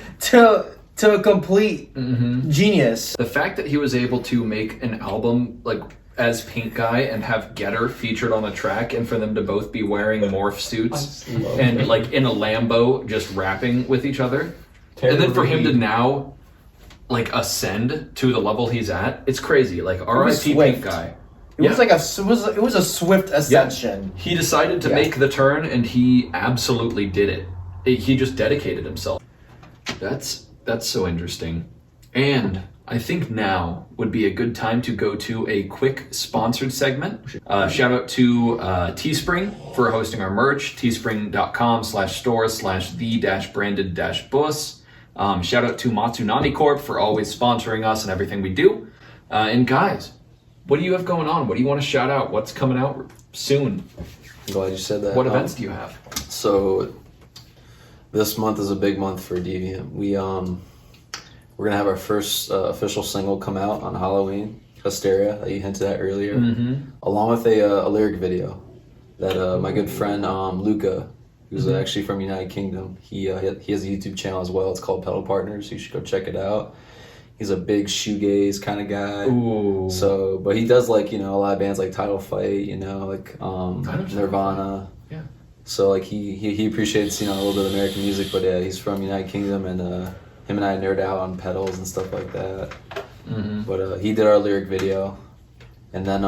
a complete Mm-hmm. genius. The fact that he was able to make an album like as Pink Guy and have Getter featured on the track, and for them to both be wearing morph suits and like in a Lambo just rapping with each other, and then for him to now like ascend to the level he's at, it's crazy. Like was R.I.P. Pink swift. Guy. It was like it was a swift ascension. He decided to make the turn, and he absolutely did it. He just dedicated himself. That's so interesting. And I think now would be a good time to go to a quick sponsored segment. Shout out to Teespring for hosting our merch, teespring.com/stores/the-branded-bus. Shout out to Matsunami Corp for always sponsoring us and everything we do. And guys, what do you have going on? What do you want to shout out? What's coming out soon? I'm glad you said that. What events do you have? So this month is a big month for Deviant. We're gonna have our first official single come out on Halloween, Hysteria, that you hinted at earlier, along with a lyric video that my good friend Luca, who's actually from United Kingdom, he has a YouTube channel as well. It's called Pedal Partners. You should go check it out. He's a big shoegaze kind of guy. Ooh. So, but he does like, you know, a lot of bands like Title Fight, you know, like Nirvana. Yeah. So like he appreciates, you know, a little bit of American music, but yeah, he's from United Kingdom, and him and I nerd out on pedals and stuff like that. But he did our lyric video, and then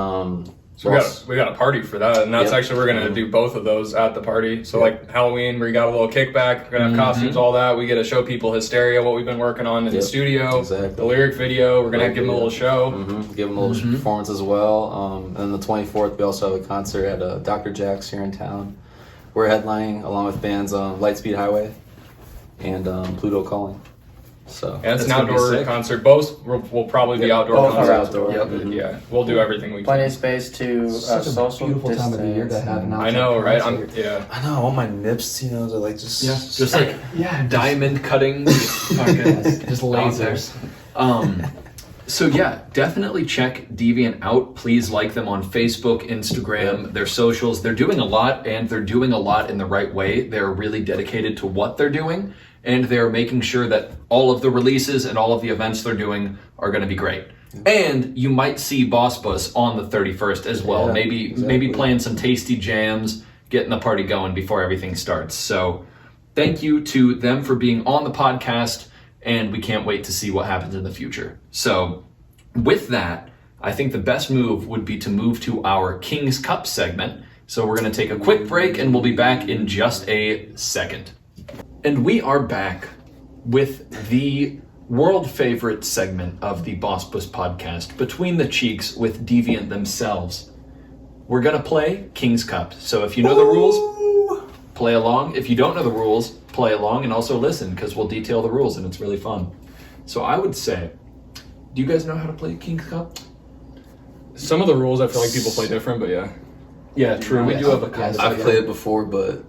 So we got a party for that, and that's actually we're gonna do both of those at the party. So like Halloween, we got a little kickback. We're gonna have costumes, all that. We get to show people Hysteria, what we've been working on in the studio. Exactly. The lyric video. We're gonna give them a little show. Give him a little performance as well. And then the 24th, we also have a concert at Dr. Jack's here in town. We're headlining along with bands Lightspeed Highway and Pluto Calling. So And it's an That's gonna be outdoor sick. concert. Both will probably be outdoor both are concerts. outdoor. Yep. Yeah, we'll do everything we Plenty can. of space to Such a social beautiful time of the year to distance. have an I know, right? concert. I know all my nips, you know, they're like Just like diamond cutting. fucking Just lasers. So yeah, definitely check Deviant out. Please like them on Facebook, Instagram, their socials. They're doing a lot, and they're doing a lot in the right way. They're really dedicated to what they're doing, and they're making sure that all of the releases and all of the events they're doing are going to be great. And you might see Boss Bus on the 31st as well. Yeah, maybe exactly. playing some tasty jams, getting the party going before everything starts. So thank you to them for being on the podcast, and we can't wait to see what happens in the future. So with that, I think the best move would be to move to our King's Cup segment. So we're going to take a quick break, and we'll be back in just a second. And we are back with the world favorite segment of the Boss Bus podcast, Between the Cheeks with Deviant themselves. We're going to play King's Cup. So if you know the rules, play along. If you don't know the rules, play along and also listen, because we'll detail the rules and it's really fun. So I would say, do you guys know how to play King's Cup? Some of the rules I feel like people play different, but yeah. Yeah, true. We do have a couple. I've played it before, but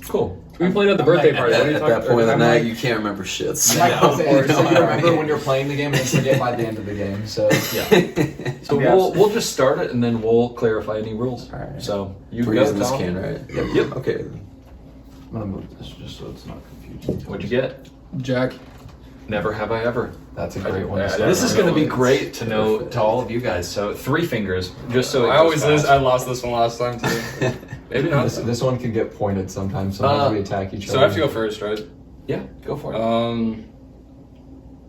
Cool. We played at the birthday party. What are you at talking that point of the I'm night, like- you can't remember shit. So So, you remember right? when you're playing the game and then forget by the end of the game. So Yeah. So we'll just start it and then we'll clarify any rules. All right. So you We're go, using this Tom. can, right? Yep. Okay. I'm gonna move this just so it's not confusing. What'd you get? Jack. Never have I ever. That's a great one. to start This is with. going to be great to know to all of you guys. So 3 fingers, just so it I goes always fast. lose. I lost this one last time too. Maybe not. This one can get pointed sometimes. Sometimes we attack each other. So I have to go first, right? Yeah, go for it.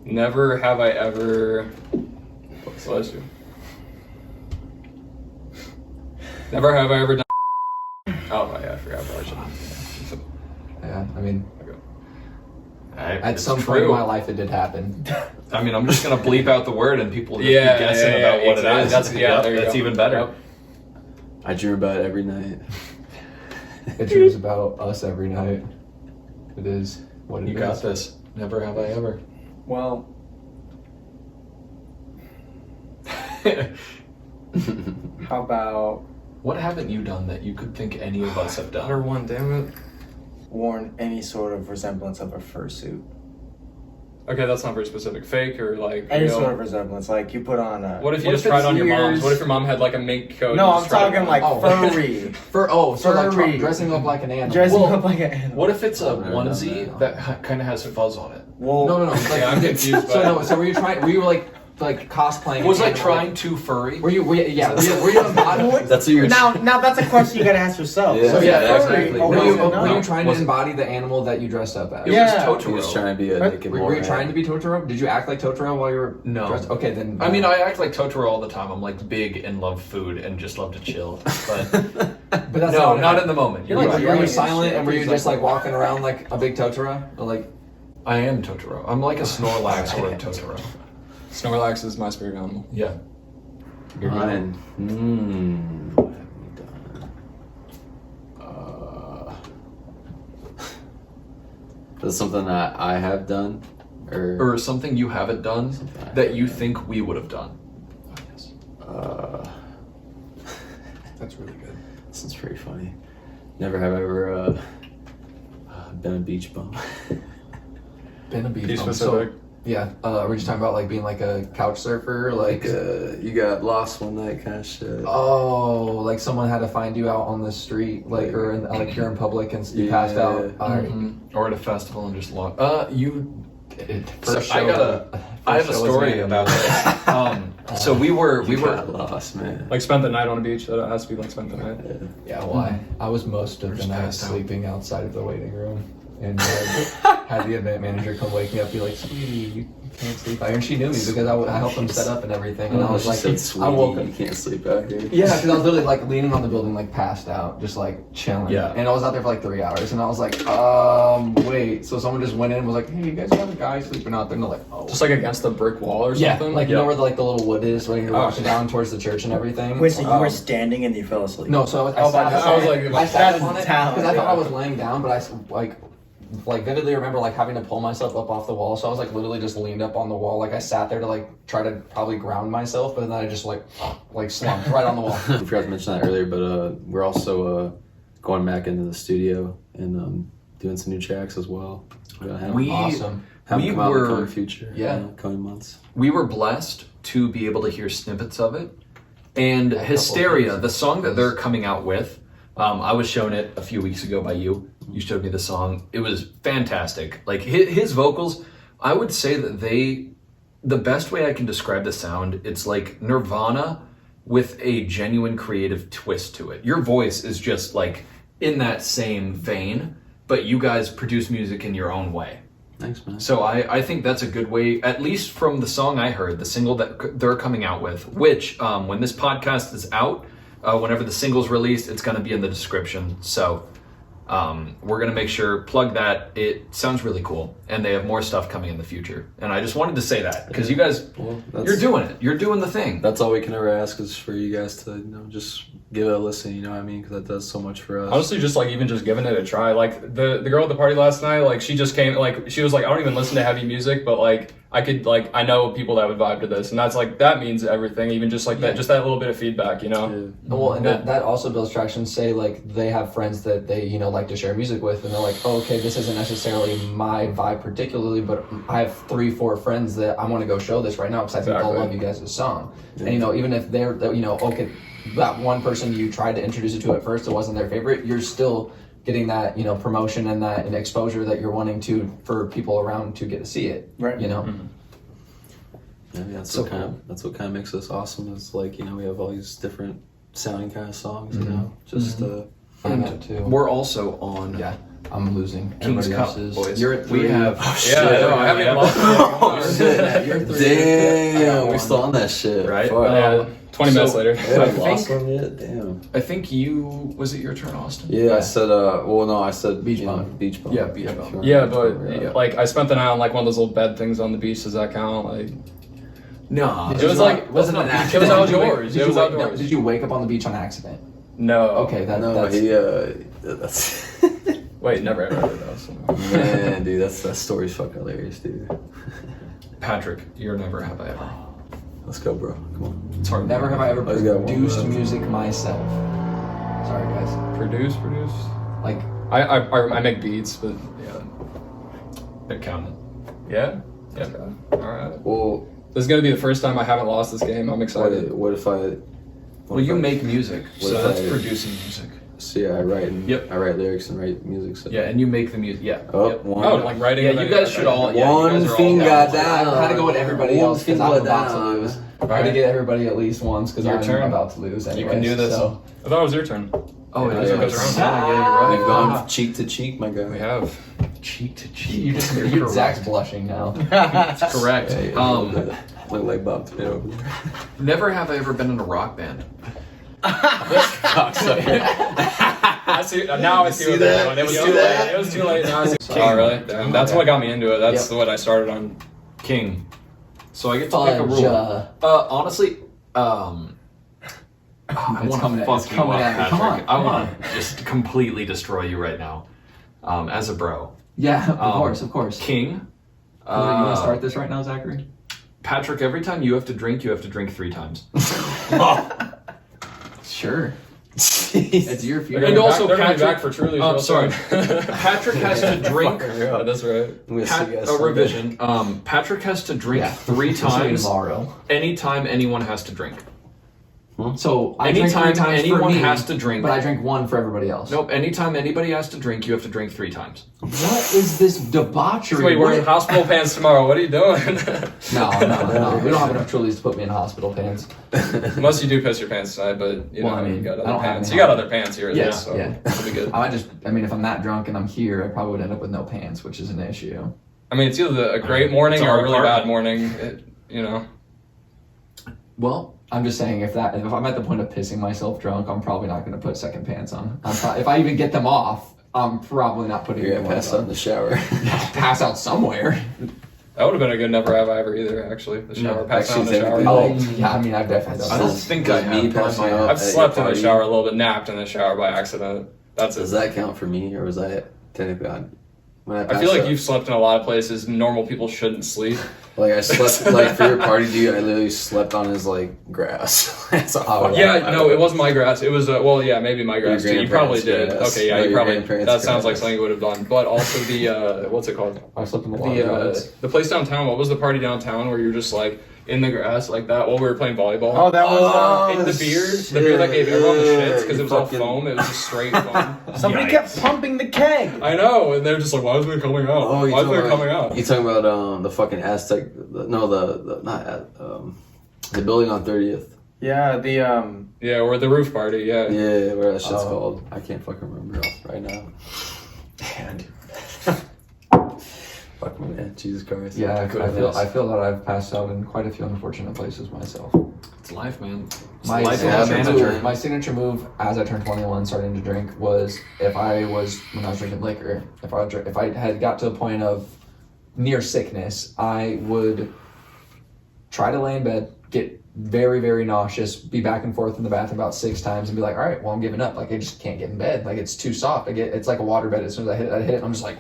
Never have I ever. Bless you. Never have I ever done. Oh yeah, I forgot. Probably should. Yeah, I mean, at It's some point in true. my life, it did happen. I mean, I'm just going to bleep out the word and people will just Yeah, be guessing yeah, about yeah, what exactly. it is. That's- yeah, there you that's go. even better. Yep. I dream about it every night. It dreams about us every night. It is what it You is. got this. Never have I ever. Well, how about What haven't you done that you could think any of us have Other done? one, damn it. worn any sort of resemblance of a fursuit? Okay, that's not very specific. Fake or like. Any real? sort of resemblance, like you put on a. What if you just tried it's on your mom's? ears? What if your mom had like a mink coat? No, and I'm just tried it talking on? like Oh. furry. So like Furry. dressing up like an animal. Dressing Well, up like an animal. What if it's a I've never done onesie that. that kind of has fuzz on it? Well, No. Like, Yeah, I'm confused by So it. no. So were you trying? Were you like cosplaying? Was an I animal? trying too furry? Were you? Were you embody? That's what you're. Now that's a question you gotta ask yourself. Yeah, So yeah, you're furry, exactly. or Were was you, it not? were you trying to Was it- embody the animal that you dressed up as? It Yeah. was He was Totoro. trying to be a Right. naked Were you trying to be Totoro? Did you act like Totoro while you were No. dressed? Okay, then. I mean, I act like Totoro all the time. I'm like big and love food and just love to chill. But but that's no, what not in the moment. You're You're like right. Were you Right. silent and were you He's just like- like walking around like a big Totoro? Or like, I am Totoro. I'm like a Snorlax or a Totoro. Snorlax is my spirit animal. Yeah. Mine. What have we done? That's something that I have done, Or something you haven't done that you think we would have done. that's really good. This is pretty funny. Never have I ever been a beach bum. Been a beach Be bum. specific. Yeah, we're just talking about like being like a couch surfer, like. You got lost one night kind of shit. Oh, like someone had to find you out on the street, like or in, like you're in public and you passed out. Yeah. All right. Mm-hmm. Or at a festival and just lost. You. First So I have a story about this. So we were got lost, man. Like spent the night on a beach. That has to be like spent the night. Yeah, why? I was most of the Just night passed out. sleeping outside of the waiting room, and had the event manager come wake me up, be like, "Sweetie, you can't sleep out here." And she knew me because I helped them set up and everything, and I was She like, said, "Sweetie, I woke up. you can't sleep out here." Yeah, because I was literally like leaning on the building, like passed out, just like chilling. Yeah. And I was out there for like 3 hours, and I was like, wait. So someone just went in and was like, "Hey, you guys got a guy sleeping out there?" And they're like, "Oh." Just like against the brick wall or Yeah, something. like you know where the little wood is when you're Oh. walking down towards the church and everything. Wait, so you were standing and you fell asleep? No, so I Oh, sat, but I was like, I sat that's on it talent, because I thought yeah. I was laying down, but I like vividly remember like having to pull myself up off the wall. So I was like literally just leaned up on the wall, like I sat there to like try to probably ground myself, but then I just like slumped right on the wall. I forgot to mention that earlier, but we're also going back into the studio and doing some new tracks as well. We're gonna have We- Awesome. have we them come out in the were- coming future. Yeah. Coming months. we were blessed to be able to hear snippets of it. And Yeah, a couple Hysteria, of the song that they're coming out with, I was shown it a few weeks ago by you. You showed me the song. It was fantastic. Like his vocals, I would say that the best way I can describe the sound, it's like Nirvana with a genuine creative twist to it. Your voice is just like in that same vein, but you guys produce music in your own way. Thanks, man. So I think that's a good way, at least from the song I heard, the single that they're coming out with, which when this podcast is out, whenever the single's released, it's going to be in the description. So we're going to make sure, plug that. It sounds really cool. And they have more stuff coming in the future. And I just wanted to say that because you guys, Well, you're doing it. You're doing the thing. That's all we can ever ask is for you guys to, just give it a listen. You know what I mean? Because that does so much for us. Honestly, just like even just giving it a try. Like the girl at the party last night, like she just came, like she was like, I don't even listen to heavy music, but like I could like I know people that would vibe to this, and that's like that means everything. Even just like that, just that little bit of feedback, you know. Yeah. Well, and that also builds traction. Say like they have friends that they like to share music with, and they're like, oh, okay, this isn't necessarily my vibe particularly, but I have 3-4 friends that I want to go show this right now because I think they'll love you guys' song. Yeah. And even if they're okay, that one person you tried to introduce it to at first, it wasn't their favorite, you're still getting that promotion and that exposure that you're wanting to for people around to get to see it, right? Mm-hmm. Yeah, that's so cool. That's what kind of makes us awesome. Is like we have all these different sounding kind of songs, just we're also on. Yeah, I'm losing. King's Cup, boys. You're at 3. We have. I haven't lost. You're 3. Damn, we're still on that shit, right? 20 minutes later. Yeah, I lost one yet. Damn. I think was it your turn, Austin? Yeah, I said. I said beach bum. Beach bum. Yeah, beach bum. Yeah, but like I spent the night on like one of those little bed things on the beach. Does that count? Like. No, it was like wasn't an accident. It was outdoors. It was outdoors. No, did you wake up on the beach on accident? No. Okay, that's that's. Wait, never ever heard that. So. Man, dude, that story's fucking hilarious, dude. Patrick, you're never have I ever. Let's go, bro. Come on. It's hard. Never have I ever produced music myself. Sorry, guys. Produce. Like I make beats, but yeah. It counted. Yeah. Yeah. All right. Well. This is gonna be the first time I haven't lost this game. I'm excited. What if I? Well, you make music, so that's producing music. So yeah, I write. Yep. I write lyrics and write music. So. Yeah, and you make the music. Yeah. Oh, yep. Like writing. Yeah, you guys should all. One finger down. I had to go with everybody else because I'm about to lose. I had to get everybody at least once because I'm about to lose. Anyways, you can do this. So. I thought it was your turn. Oh, yeah, it is. Yeah, you're right. We've gone cheek to cheek, my guy. We have. Cheek to cheek. Zach's blushing now. Correct. Look like Bob Smith over there. Never have I ever been in a rock band. I see. Now I see what they're doing. It was too late. It was too late. Now I see. Oh, really? Damn. That's what got me into it. That's what I started on. King. So I get to pick a rule. Honestly, I want to fuck you up, Patrick. I want to just completely destroy you right now. As a bro. Yeah, of course. King. You want to start this right now, Zachary? Patrick, every time you have to drink 3 times. Sure. It's your future. And also, Patrick, back for Truly. Sorry. Patrick has to drink. That's right. Revision. Patrick has to drink 3 times. Tomorrow. Anytime anyone has to drink. So anytime anyone has to drink, but I drink 1 for everybody else. Nope. Anytime anybody has to drink, you have to drink 3 times. What is this debauchery? Wait, we're in hospital pants tomorrow. What are you doing? No. We don't have enough Trulies to put me in hospital pants. Unless you do piss your pants tonight, but you got other pants. You got other pants here at least, so it'll be good. If I'm that drunk and I'm here, I probably would end up with no pants, which is an issue. I mean, it's either a great morning or a really bad morning. Well. I'm just saying, if I'm at the point of pissing myself drunk, I'm probably not going to put second pants on. If I even get them off, I'm probably not putting them on. Pass out in the shower. Pass out somewhere. That would have been a good never have I ever either, actually. The shower, passing out in the shower. Oh, yeah, I mean, I've definitely done that. I don't think I have. I've slept in the shower a little bit, napped in the shower by accident. That's it. Does that count for me, or was that technically I feel like you've slept in a lot of places normal people shouldn't sleep. Like I slept, like for your party, dude, I literally slept on his like grass. That's all. It wasn't my grass. It was maybe my grass too. You probably did. Grass. Okay, yeah, you probably. That sounds like something you would have done. But also the what's it called? I slept in the place downtown. What was the party downtown where you're just like in the grass like that while we were playing volleyball? Oh, that was the beer that gave everyone the shits because it was all foam. It was just straight foam. Somebody kept pumping the keg. I know, and they're just like, "Why is it coming out? Why is it coming out?" You talking about the fucking Aztec? No, the building on 30th. Yeah, or the roof party. Yeah, where that shit's called. I can't fucking remember right now. Man. Fuck my man, Jesus Christ. Yeah, I feel that I've passed out in quite a few unfortunate places myself. It's life, man. My signature move as I turned 21, starting to drink, was when I was drinking liquor. If I had got to the point of near sickness, I would try to lay in bed, get very, very nauseous, be back and forth in the bathroom about 6 times and be like, all right, well, I'm giving up. Like, I just can't get in bed. Like, it's too soft. It's like a water bed. As soon as I hit it, and I'm just like,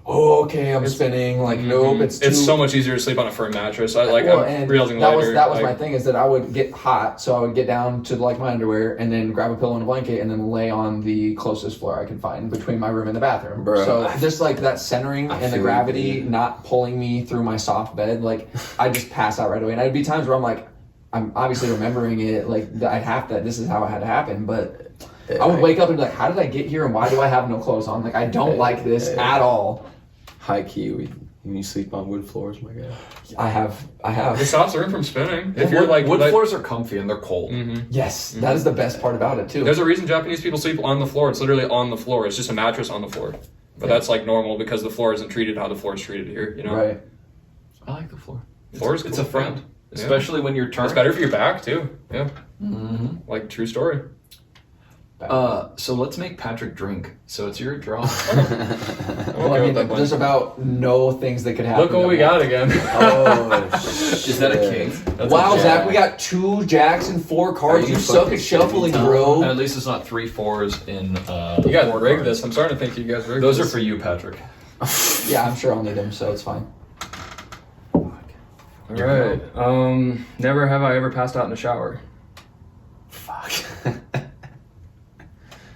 oh, okay, I'm spinning. Like, nope, it's too... It's so much easier to sleep on a firm mattress. I'm realizing that later. That was my thing, is that I would get hot, so I would get down to like my underwear and then grab a pillow and a blanket and then lay on the closest floor I could find between my room and the bathroom. Bro. So just like that centering and the gravity not pulling me through my soft bed, like I just pass out right away. And I'd be times where I'm like, I'm obviously remembering it, like this is how it had to happen, but I would wake up and be like, how did I get here and why do I have no clothes on? Like, I don't like this at all. High key, when you sleep on wood floors, my God. I have. It stops the room from spinning. If you're like wood floors are comfy and they're cold. Yes, that is the best part about it too. There's a reason Japanese people sleep on the floor. It's literally on the floor. It's just a mattress on the floor. But that's like normal because the floor isn't treated how the floor is treated here. You know. Right. I like the floor. Floor is cool. It's a friend, especially when you're turning. It's better for your back too. Yeah. Like true story. So let's make Patrick drink. So it's your draw. Well, I mean, there's about no things that could happen. Look what we got again. Oh, shit. Is that a king? Wow, Zach, we got 2 jacks and 4 cards. You suck at shuffling, bro. At least it's not 3 4s in. You guys 4 rigged cards. this. I'm starting to think you guys rigged Those this. are for you, Patrick. Yeah, I'm sure I'll need them, so it's fine. All right. Never have I ever passed out in a shower. Fuck.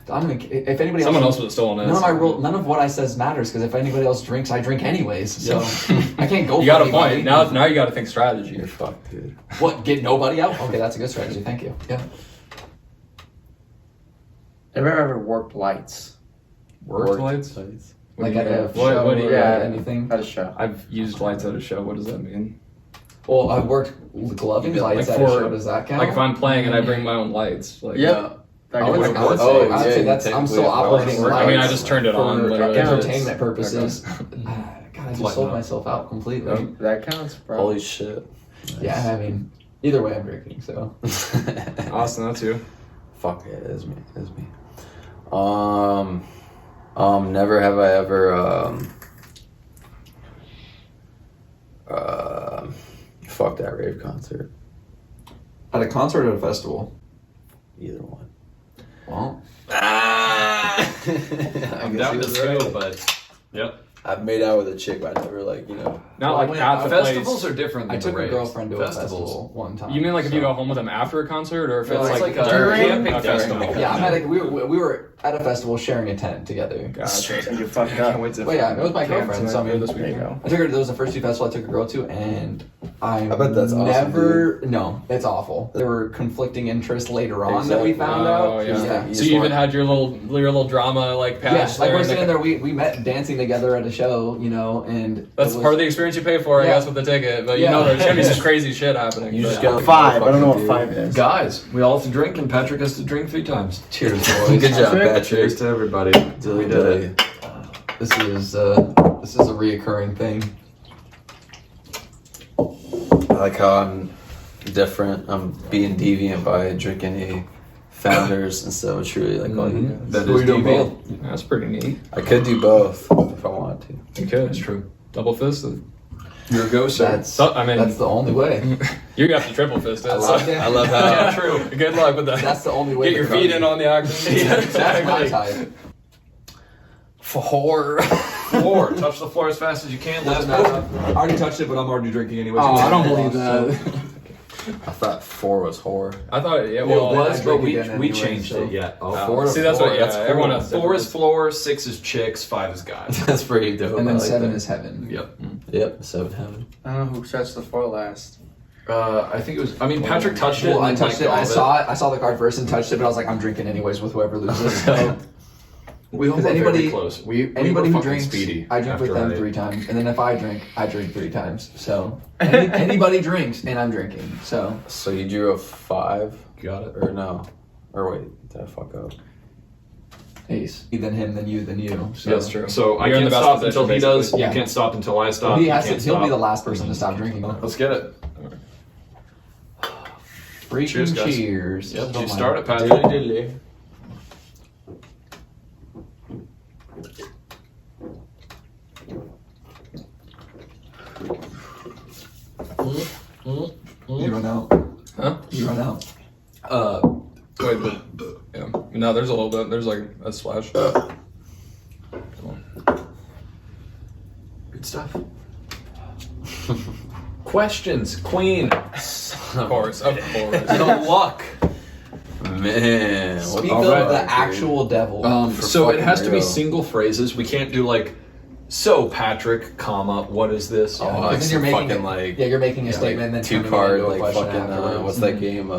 If anybody Someone else would have stolen it. none of what I says matters, because if anybody else drinks, I drink anyways. So I can't go. You got a anybody. point. Now you got to think strategy. You're fucked, dude. What? Get nobody out? Okay, that's a good strategy. Thank you. Yeah. Never ever worked lights Worked lights? Like at a What show do you- or yeah. anything. at a show. I've used lights at a show. What does that mean? Well, I've worked gloving lights at a show. Does that count? Like if I'm playing and I bring my own lights. Like Yeah. I would That say, Oh, say yeah, that's. I'm still technically, operating I lights. mean, I just turned it on. for literally. entertainment purposes. God, I just sold myself out completely. Yeah. That counts, bro. Holy shit. Yeah, I mean, either way, I'm drinking. So Austin, that's you. Fuck yeah, it is me. It is me. Never have I ever fucked that rave concert. at a concert or at a festival. Either one. Well, I'm down to go, but yep. I've made out with a chick, but I never Not like at the festivals place. are different. Than I took the a raves. girlfriend to a Festivals. festival one time. You mean like if you so- go home with them after a concert, or if No, it's it's like like a during- camping Okay. festival. Yeah, I'm at we were at a festival sharing a tent together. Gotcha. So you fucked Can't up. wait to. Well, yeah, it was my camp girlfriend. tonight So I mean, or this There you weekend. go. I took her. That was the first 2 festivals I took a girl to, and I I bet that's awesome, never. No, it's awful. There were conflicting interests later on that we found Oh, out. yeah. Yeah. So you even had your little drama like Yeah, patch like there. we're in the- sitting there, we met dancing together at a show, you know, and That's it was- part of the experience you pay for, I Yeah. guess, with the ticket. But you Yeah. know there's gonna be some crazy shit happening. You but- just got 5. I don't know what Dude. 5 is. Guys, we all have to drink, and Patrick has to drink 3 times. Cheers, boys. Good job, Patrick. Patrick. Cheers to everybody. We did it. This is a reoccurring thing. I like how I'm different. I'm being deviant by drinking a Founders instead of truly like all you guys. That What is are you doing, deviant. That's pretty neat. I could do both if I wanted to. You could. That's true. Double fisted. You're a go, sir. That's I mean- that's the only way. You got the triple fisted. I love how Yeah, true. Good luck with that. That's the only way. Get your to feet run. in on the action. That's my type. floor. Floor. Touch the floor as fast as you can. Let's No, go. I already touched it, but I'm already drinking anyway. Oh, I don't believe that. I thought 4 was whore. I thought, yeah, It well, was, I but drink we again we anyway, changed so- it. Yeah. Oh, Oh, 4 to see, that's 4. what, yeah, That's cool. everyone has 4 is floor, 6 is chicks, 5 is guys. That's pretty dope. And I then like 7 that. is heaven. Yep. Yep, 7 heaven. I don't know who touched the 4 last. I think it was. I mean, Patrick touched it. Well, I and touched like it. all I of saw it. I saw the card first and touched it, but I was like, I'm drinking anyways with whoever loses. So We all Because were anybody- very close. We anybody were who fucking drinks, speedy. I drink with after them 3 times, and then if I drink 3 times. So anybody drinks, and I'm drinking. So So you drew a 5? Got it. Or no? Or wait, did I fuck up? ace. Then him, then you, then you. So That's true. So I You're in can't the best stop position, until he does. basically. Yeah. You can't stop until I stop. He You has to, can't he'll be stop. the last person to stop drinking. Let's get it. Freaking Cheers, guys. cheers. Yep. Don't You mind. start it, Patrick. Diddly diddly. You run out. Huh? No. Wait, but yeah. No, there's a little bit. There's like a splash. Good stuff. Questions, Queen. Of course. The luck. Man. Speak all of right, the dude. actual devil. So it fucking has to be real. single phrases. We can't do like, so Patrick, comma, what is this? Oh, Because like then you're making fucking like you're making a statement like and then two turning card it into a like question fucking afterwards. what's that game?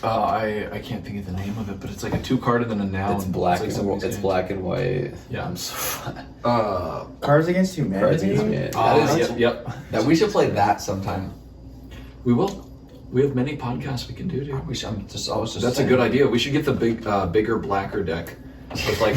I can't think of the name of it, but it's like a 2-card and then a noun. It's black like and somebody's it's name. black and white. Yeah. I'm so Cards Against Humanity. That is- yep. That we should play that sometime. We will. We have many podcasts we can do, dude. I was just That's a good idea. We should get the bigger, blacker deck. With like,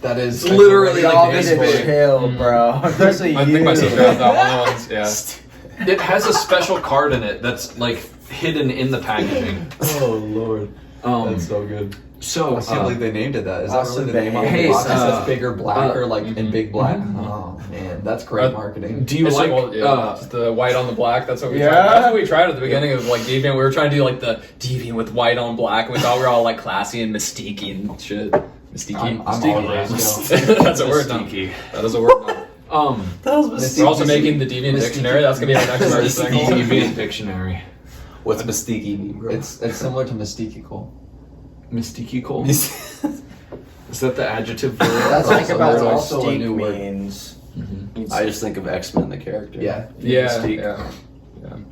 That is Literally, like, like, Y'all this need big. to chill, bro. Especially I you. think my sister has that one of those. Yeah. it has a special card in it that's like hidden in the packaging. Oh Lord, that's so good. So, I can't believe they named it that. Is that Awesome really the name on Hey, the box? It uh, says bigger black or like in big black. Oh man, that's great marketing. do you It's like? just the white on the black. That's what we Yeah. tried. That's what we tried at the beginning of like Deviant. We were trying to do like the Deviant with white on black. And we thought we were all like classy and mystique and shit. Mystique. I'm all Mystique. those, That's a word now. Sneaky. That is a word now. Mystique. We're also making the Deviant dictionary. That's gonna be our next merch thing. Deviant dictionary. What's Mystique mean, bro? It's similar to mystical. Mystical. Is that the adjective verb? That's Think also about it's what also a Mystique new word. means. I just think of X-Men, the character. Yeah. Yeah. Mystique. Yeah.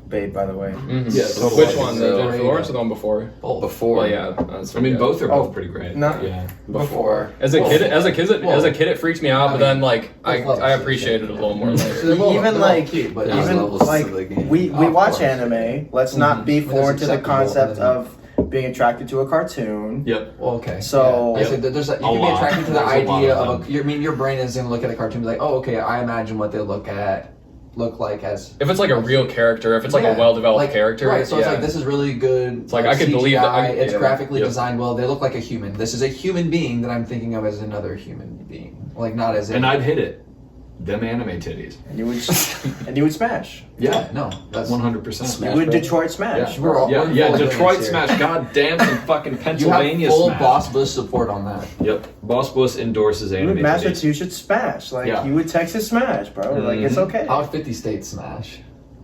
Babe, by the way. Mhm. Yeah, totally. Which one? The Jennifer Lawrence or the one before? Before. Well, yeah. That's I mean, yeah. both are Oh, both pretty great. no. Yeah. Before. As a kid, it freaks me out, but then like both levels I of appreciate it a little more later. They're both- Even they're both like- cute, but There's Even levels to like the game. we Of watch course. anime. Let's not be But foreign it's to the acceptable, concept isn't it? of being attracted to a cartoon. Yep. Well, okay. So- yeah. I said that there's you can be lot. attracted to the There's a lot idea of of your brain is gonna look at a cartoon and be like, oh, okay, I imagine what they look like as. If it's like a real character, if it's like Yeah, a well-developed like, character, right? So yeah. it's like this is really good. It's like, I could CGI, believe that- it's yeah. graphically Yep. designed well. They look like a human. This is a human being that I'm thinking of as another human being, like not as. And I'd hit it. Them anime titties. And you would smash. Yeah. no, that's 100%. You would Bros. Detroit smash. Yeah. We're all- Yeah, we're yeah, fully Detroit doing this smash. God damn, some fucking You Pennsylvania have full smash. Boss Bliss support on that. Yep. Boss Bliss endorses You anime would titties. Massachusetts smash. Like Yeah. you would Texas smash, bro. Like it's okay. How would 50 states smash?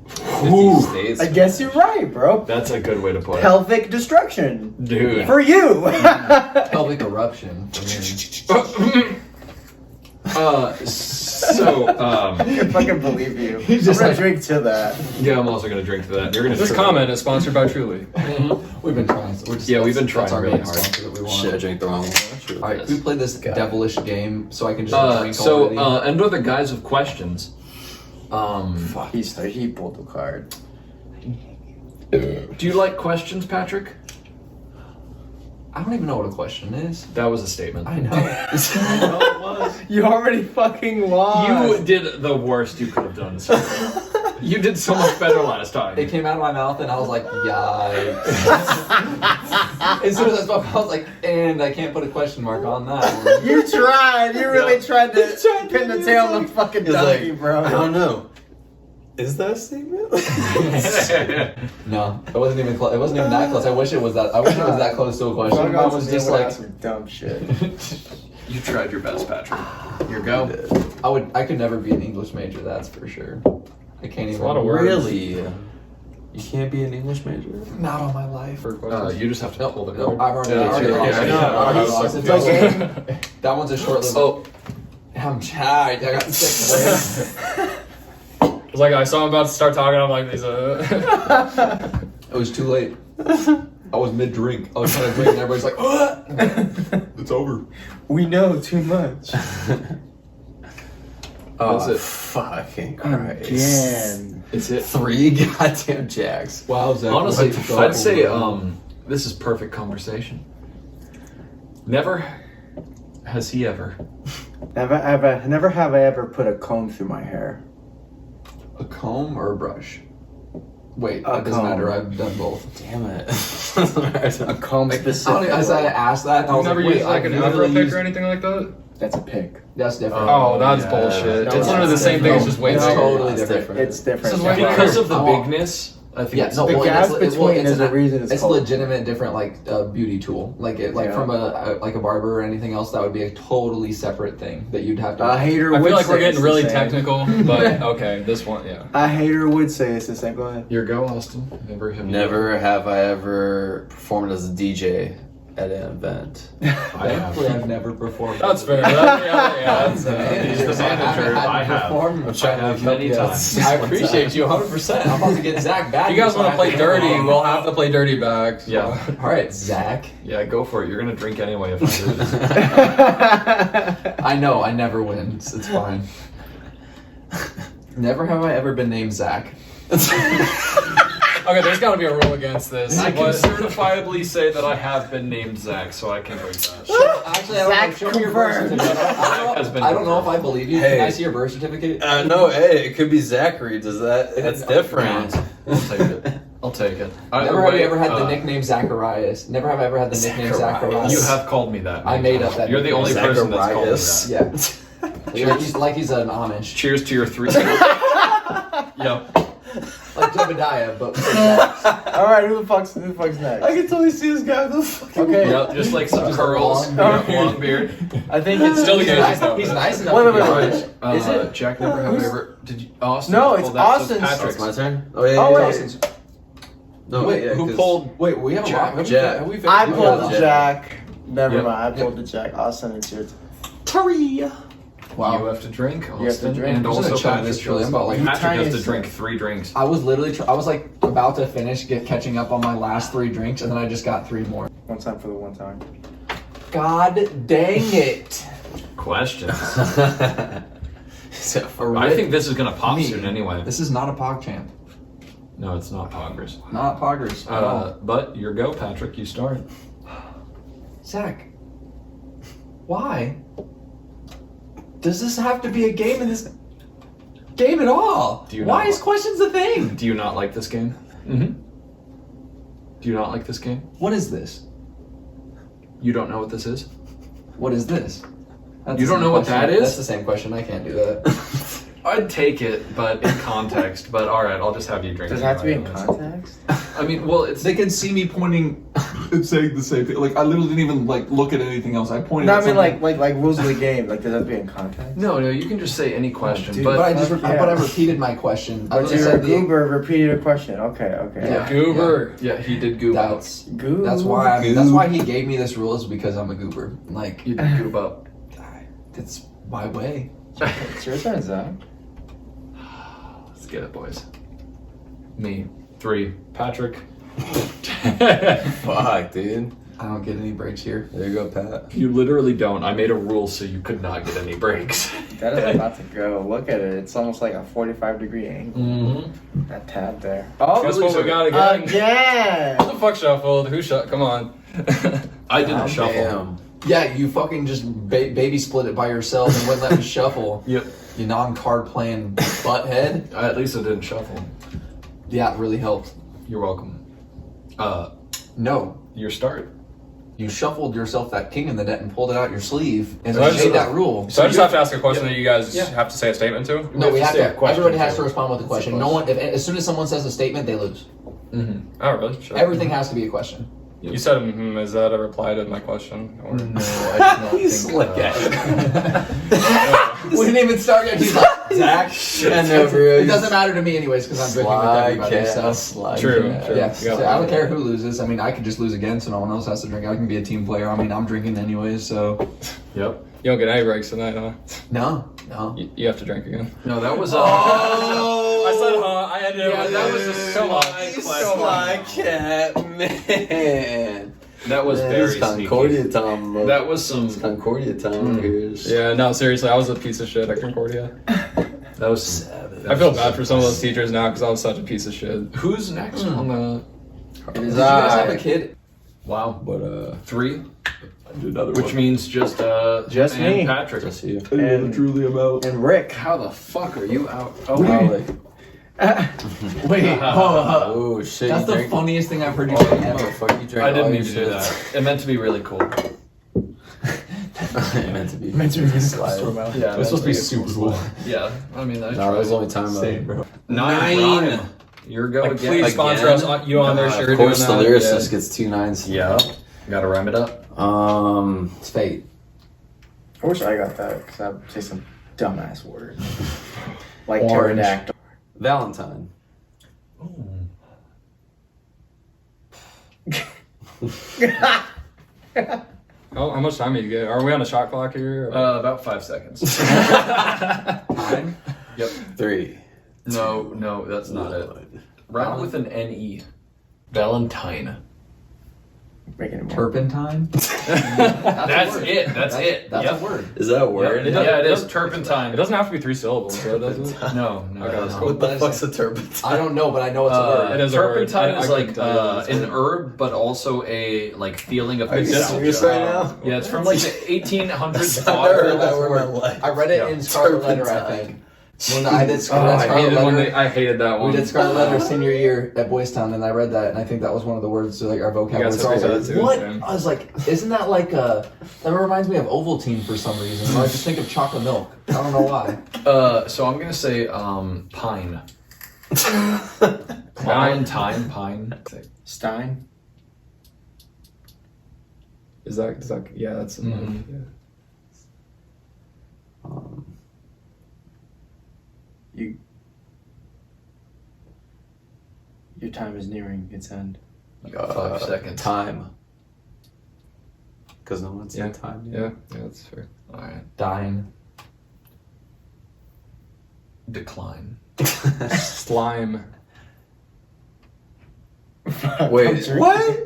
50 states. I guess you're right, bro. That's a good way to put it. Pelvic destruction Dude. for you. Pelvic eruption. I mean, I fucking believe you. I'm just gonna like- drink to that. yeah, I'm also gonna drink to that. You're gonna This trip. comment is sponsored by Truly. we've been trying. So we're just, Yeah, we've been that's trying our really main hard. sponsor that we want. Shit, I drank the wrong one. All right, we play this devilish game so I can just drink So, already. under the guise of questions, He pulled the card. do you like questions, Patrick? I don't even know what a question is. That was a statement. I know. You already fucking lost. You did the worst you could have done. Sir. You did so much better last time. It came out of my mouth and I was like, yikes. As soon as I spoke, I was like, and I can't put a question mark on that one. You tried. You really tried to pin the tail on the fucking He's donkey, like, bro. I don't know. Is that a statement? No, it wasn't even close. It wasn't even that close. I wish it was that. I wish it was that close to a question. Mine was just like, some dumb shit. You tried your best, Patrick. Here you go. I could never be an English major. That's for sure. I can't even. a lot of words. Really? You can't be an English major? Not all my life. For questions. You just have to Nope, pull the nope, card. I've already, Yeah, already yeah, lost yeah, it. yeah. I already I was lost like, it. It's like That one's a short-lived. Oh, I'm tired. I got sick. It's like I saw him about to start talking. I'm like, these. It was too late. I was mid-drink. I was trying to drink, and everybody's like, "What?" It's over. we know too much. that's it. Fucking Christ. Again. It's it. 3 goddamn jacks. Wow, Zach. Honestly, what the I'd say fuck? this is perfect conversation. Never has he ever. Never have I ever put a comb through my hair. A comb or a brush? Wait, it A doesn't comb. matter. I've done both. Damn it. A comb I specifically. asked that. And I You was never like, wait, used like an Afro literally pick used- or anything like that? That's a pick. That's different. Oh, that's yeah. bullshit. No, it's literally the that's same thing. It's different. just way It's bigger. totally That's different. It's different. This is why- Because of the I want- bigness, I think Yeah, it's no, The well, gap it's between it's is an- the reason it's It's called. legitimate different like beauty tool. Like Yeah. from a barber or anything else, that would be a totally separate thing that you'd have to. A hater I would feel like say we're it's getting the really same. technical, but okay, this one, yeah. A hater would say it's the same. Go ahead. Your go, Austin. Never have I ever performed as a DJ at an event. I have. I've never performed. That's fair. That's He's the manager. I have. I'm trying to have many times. I appreciate you 100%. I'm about to get Zach back. If you guys so want I to play have dirty, we'll have to play dirty back. So. Yeah. All right, Zach. Yeah, go for it. You're gonna drink anyway if I lose. I know. I never win. It's fine. Never have I ever been named Zach. Okay, there's got to be a rule against this. I can But- certifiably say that I have been named Zach, so I can drink that. Actually, I don't know. Show me your birth confirmed. certificate. Has been I don't know if I believe you. Can Hey. I see your birth certificate? No, hey, it could be Zachary. That's different. I'll take it. I'll take it. Either Never have way, you ever had the nickname Zacharias. Never have I ever had the nickname Zacharias. You have called me that. I made up that You're the only nickname. person that's called me Zacharias. that. Yeah. like he's an Amish. Cheers to your 3. Yep. Like Jebediah, but for Zachs. All right, who the fuck's next? I can totally see this guy with the fucking. Okay. Yep. Just like some Just curls. long Yeah, beard. long beard. I think it's Still the He's Asians, nice, though. he's nice enough Wait, to be wait, Amish. wait. Is it? Jack, never have I ever. Did you? Austin? No, it's pulled that, so Austin's. Patrick's. That's my turn. Oh yeah. Oh, yeah, wait. Austin's- No, Wait, yeah, Who 'cause- pulled? Wait, we have a Jack. rock. Jack. Have we I we pulled got the that. Jack. Never Yep. mind. I pulled the Jack. Austin, it's your Tari. Wow. You have to drink. Austin, You have to drink. And I'm just also gonna chug Patrick this, really. I'm about, like, Patrick has to tiniest drink sip. 3 drinks. I was literally, I was like about to finish, catching up on my last 3 drinks, and then I just got 3 more. one time for the one time. God dang it! Questions. So, I think this is gonna pop Me. soon anyway. This is not a PogChamp. No, it's not Poggers. Not Poggers at all. But your go, Patrick. You start. Zach, why does this have to be a game in this game at all? Do you Why not- is questions a thing? Do you not like this game? Mm-hmm. Do you not like this game? What is this? You don't know what this is? What is this? That's You the don't same know what question. that is? That's the same question. I can't do that. I'd take it, but in context. But all right, I'll just have you drink. Does it have to be in anyways. context? I mean, well, it's They can see me pointing and saying the same thing. Like I literally didn't even like look at anything else. I pointed. No, at I mean something. like rules of the game. Like, does that have to be in context? no. You can just say any question, dude, but I just, fuck yeah. but I repeated my question. I But literally your said the- goober repeated a question. Okay. Yeah. Goober. yeah, he did goob up. That's Goober. that's why that's why he gave me this rule is because I'm a goober. Like You did goob up. it's my way. It's your turn, Zach. Let's get it, boys. Me 3. Patrick. Fuck, dude. I don't get any breaks here. There you go, Pat. You literally don't. I made a rule so you could not get any breaks. That is about to go. Look at it. It's almost like a 45-degree angle. Mm-hmm. That tab there. Oh, Guess what we got again? again. What the fuck shuffled? Who shut? Come on. I didn't Oh, shuffle. Damn. Yeah, you fucking just baby split it by yourself and wouldn't let me shuffle. Yep. You non-card playing butthead. At least I didn't shuffle. Yeah, it really helped. You're welcome. No, Your start. you shuffled yourself that king in the deck and pulled it out your sleeve and So I made just- that rule. So I just have to ask a question that you guys Yeah. have to say a statement to? No, we have say a to. question Everybody has too. to respond with a question. No one. As soon as someone says a statement, they lose. Mm-hmm. Oh, really? Sure. Everything has to be a question. You said, is that a reply to my question? Or... No, I did not You think slick that. We didn't even start yet. He's like, Zach. I know, bro. It doesn't matter to me anyways because I'm drinking with everybody. So. Slide True, cat. true. Yes, Yeah. so I don't care who loses. I mean, I could just lose again, so no one else has to drink. I can be a team player. I mean, I'm drinking anyways, so Yep. You don't get any breaks tonight, huh? no. You have to drink again. No, that was Oh, I said, I ended it Yeah, with that was a come on. Slide cat, man. that was Man, very it's Concordia time, bro. That was some. It's Concordia time here. Yeah, no, seriously, I was a piece of shit at Concordia. That was. I feel bad for some of those teachers now because I was such a piece of shit. Who's next on the? It is Did you guys have I. a kid? Wow. But 3, I did another which one. means just Just and me. Patrick. just you. And- truly about. And Rick. How the fuck are you out? Oh, Probably. Wait, Oh shit! that's you the drank- funniest thing I've heard you Oh, say you ever. motherfucker! You drank I didn't all mean your to do shit. that. It meant to be really cool. It meant to be. Slide. Yeah, It's supposed to be super cool. Yeah, I mean, I No, that was the only time. Same, bro. 9. Your go Like, again. please sponsor us on, you on their shirt. Of course, the doing that. lyricist gets 2 nines. Yeah. Gotta rhyme it up. It's fate. I wish I got that because I'd say some dumbass word like Orange. pterodactyl. Valentine. Oh, how much time do you get? Are we on a shot clock here? or- About 5 seconds. Time. Yep. 3. No, that's not it. Rhyme with an N-E. Valentine. Making it more. Turpentine. That's it. That's it. That's Yep. a word. Is that a word? Yeah, it is. Turpentine. It doesn't have to be 3 syllables, so does it? No. Okay, that's cool. What the fuck's a turpentine? I don't know, but I know it's a word. It is a word. Turpentine I is couldn't like tell you it's a an word. herb, but also a like feeling of Are you nostalgia. serious right now? Yeah, it's from like the 1800s. I never heard that That's word in word. my life. I read it Yeah. in Scarlet Letter, I Turpentine. think. When I did Oh, Scarlet Letter, I hated that one. we did Scarlet Letter senior year at Boys Town, and I read that, and I think that was one of the words to like our vocabulary. You guys So I was have like, to say that too, what? Sam. I was like, isn't that like that reminds me of Ovaltine for some reason. Or I just think of chocolate milk. I don't know why. So I'm gonna say pine. Valentine, pine. Stein. Is that yeah, that's Mhm. yeah. Your time is nearing its end. You got 5 seconds. Time. Because no one's Yeah. in time. Yeah, that's fair. All right. Dying. Decline. Slime. Wait, what?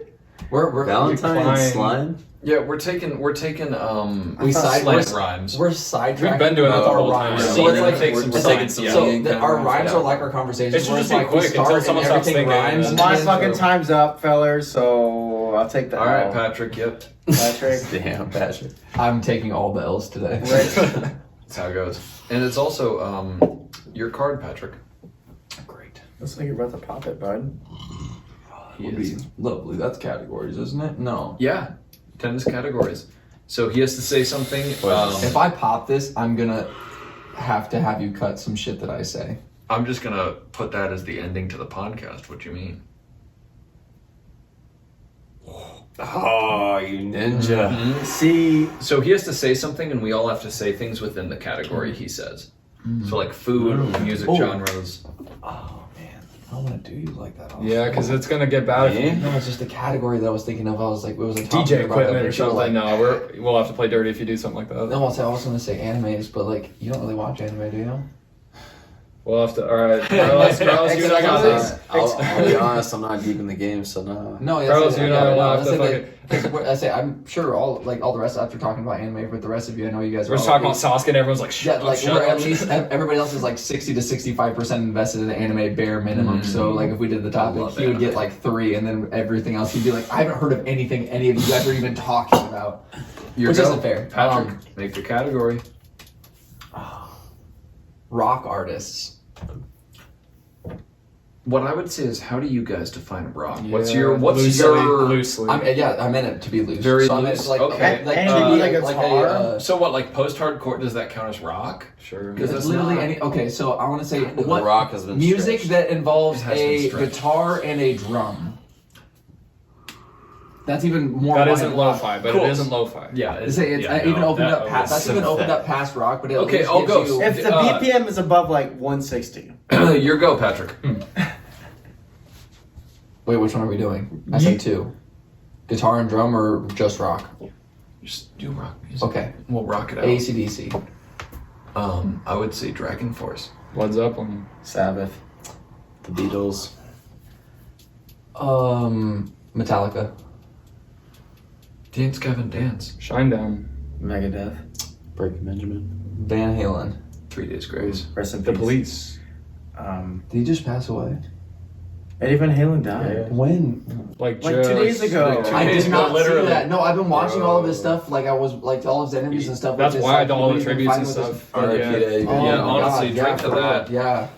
We're Valentine and decline. slime? Yeah, we're taking we slant we're, rhymes. we're sidetracking. We've been doing that the our whole time. rhymes. Yeah. So it's like Take some it's science, like yeah. so Kind of our rhymes, rhymes yeah. are like our conversations. It should where just it's be like we quick until start someone and starts everything thinking, rhymes. and and then- My then- fucking time's up, fellers. So I'll take that. All right, L. Patrick. Yep. Patrick. Damn, Patrick. I'm taking all the L's today. That's how it goes. And it's also your card, Patrick. Great. Looks like you're about to pop it, bud. He is. Lovely. That's categories, isn't it? No. Yeah. Tennis categories. So he has to say something. If I pop this, I'm gonna have to have you cut some shit that I say. I'm just gonna put that as the ending to the podcast. What you mean? Oh, you ninja. See, So he has to say something, and we all have to say things within the category he says. So like food, music Oh. genres. Oh man, I don't want to do you like that. Yeah, because it's gonna get bad. Yeah. No, it's just the category that I was thinking of. I was like, it was a topic DJ about equipment that, or but you were something. like, No, we'll have to play dirty if you do something like that. No, I was gonna say animes, but like, you don't really watch anime, do you? We'll have to. All right, Carlos, you and I got this. I'll be honest, I'm not deep in the game, so no. No, that's Carlos, it. you and I will have to that's fucking. it. I say, I'm sure all the rest after talking about anime, but the rest of you, I know you guys. We're are just all talking about Sasuke, and everyone's like, Yeah, shut like up, we're shut at up. least everybody else is like 60 to 65% invested in the anime bare minimum. So like if we did the topic, love he would get anime. like 3, and then everything else he'd be like, I haven't heard of anything any of you guys are even talking about, Your which go. isn't fair. Patrick, make your category. Rock artists. What I would say is, how do you guys define rock? Yeah, What's loosely? I meant it to be loose. Very so I meant loose? like Okay. like, And maybe like a like guitar? a. So what, like post-hardcore? Does that count as rock? Sure. Because It's it's literally not. any. Okay, so I want to say The what rock has been music stretched. that involves It has been a stretched. guitar and a drum. That's even more. That wide isn't rock. lo-fi, but Cool. it isn't lo-fi. Yeah, It's even no, opened that up past. That's even opened up past rock, but it at Okay, least I'll gives go. you- if the BPM is above like 160, Your go, Patrick. Wait, which one are we doing? I said 2. Guitar and drum or just rock? Just do rock music. Okay. We'll rock it out. AC/DC. I would say Dragon Force. Led Zeppelin. Sabbath. The Beatles. Metallica. Dance, Kevin, dance. Shinedown. Megadeth. Breaking Benjamin. Van Halen. 3 Days Grace. Rest in The peace. Police. Did he just pass away? Eddie Van Halen died. When? Like 2 days ago. like 2 I days did ago, not literally. see that. No, I've been watching all of his stuff. Like I was like all of his interviews and stuff. That's with why I his, do all the he's been tributes and fighting with his- stuff. R.I.P. Yeah. to Eddie Van Oh Yeah, my honestly, God, drink to for real. that. Yeah.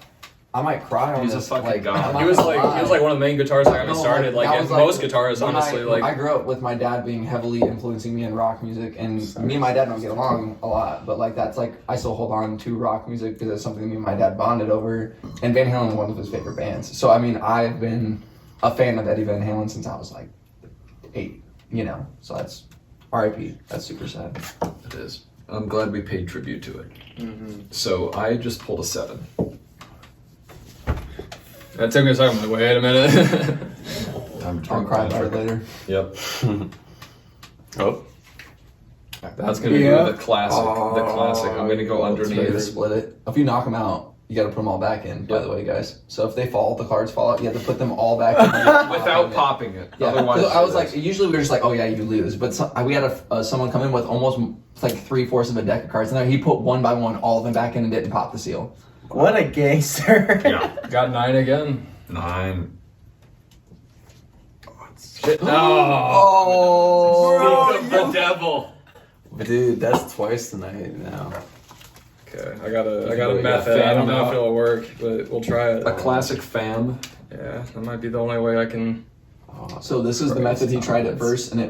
I might cry on He's a this. fucking like, god. I'm not He was gonna like lie. one of the main guitarists that got me No, started. like, Like, that was, like, most guitarists, when honestly. I Like, grew up with my dad being heavily influencing me in rock music, and me and my dad don't get along a lot, but like that's like I still hold on to rock music because it's something me and my dad bonded over. And Van Halen is one of his favorite bands. So I mean, I've been a fan of Eddie Van Halen since I was like 8. You know, so that's R.I.P. That's super sad. It is. I'm glad we paid tribute to it. So I just pulled a 7. that took me a second. I'm like, wait a minute. I'll cry about it later. Yep. Oh. That's gonna be the classic. The classic. I'm gonna go Ready to underneath. split it. If you knock them out, you got to put them all back in. By the way, guys. So if they fall, the cards fall out. You have to put them all back in Without popping it. Yeah, Otherwise, 'cause I was like, usually we're just like, oh yeah, you lose. But we had someone come in with almost like 3/4 of a deck of cards, and then he put one by one all of them back in and didn't pop the seal. What a gangster. yeah. Got 9 again. 9. Shit. No. Oh, Speak of the devil. Dude, that's twice tonight now. Okay, I got a You got method. I don't fan know if out. it'll work, but we'll try it. A classic fam. Yeah, that might be the only way I can. Oh, So this is the method he tried at first, and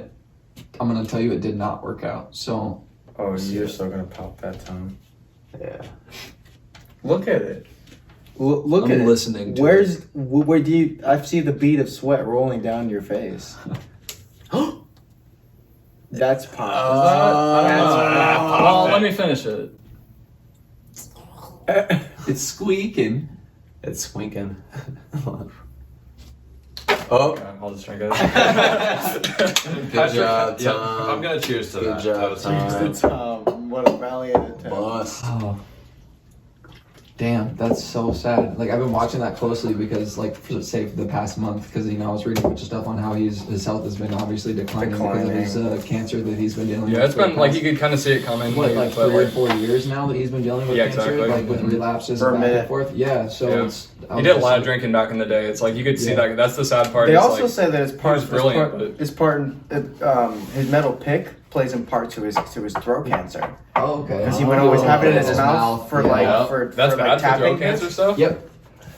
I'm gonna tell you, it did not work out. So Oh, so you're still gonna pop that time. yeah. Look at it. Look I'm at listening it. to Where do you? I see the bead of sweat rolling down your face. That's pop. Well, let me finish it. it's squeaking. It's squinking. Okay, I'll just drink it. Good job, Yep, Tom. I'm gonna cheers to Good that. job, That was- Tom. What a valiant attempt. Boss. Oh. Damn, that's so sad. Like I've been watching that closely because, like, for the past month, because I was reading a bunch of stuff on how his health has been obviously declining because of his cancer that he's been dealing with. Yeah, it's for the been like past, you could kind of see it coming. what, like but, 3 or 4 years now that he's been dealing with Yeah, cancer, exactly. like with relapses For a back minute. and forth. Yeah, so Yeah. it's. I He was did a just lot of like- drinking back in the day. It's like you could see Yeah. that. That's the sad part. They is, also like, say that it's part. was brilliant, but- It's part. His metal pick plays in part to his throat cancer Oh, okay. because he would always have it in his his mouth for yeah. like Yeah. for that's for bad like for throat tapping. cancer stuff. Yep.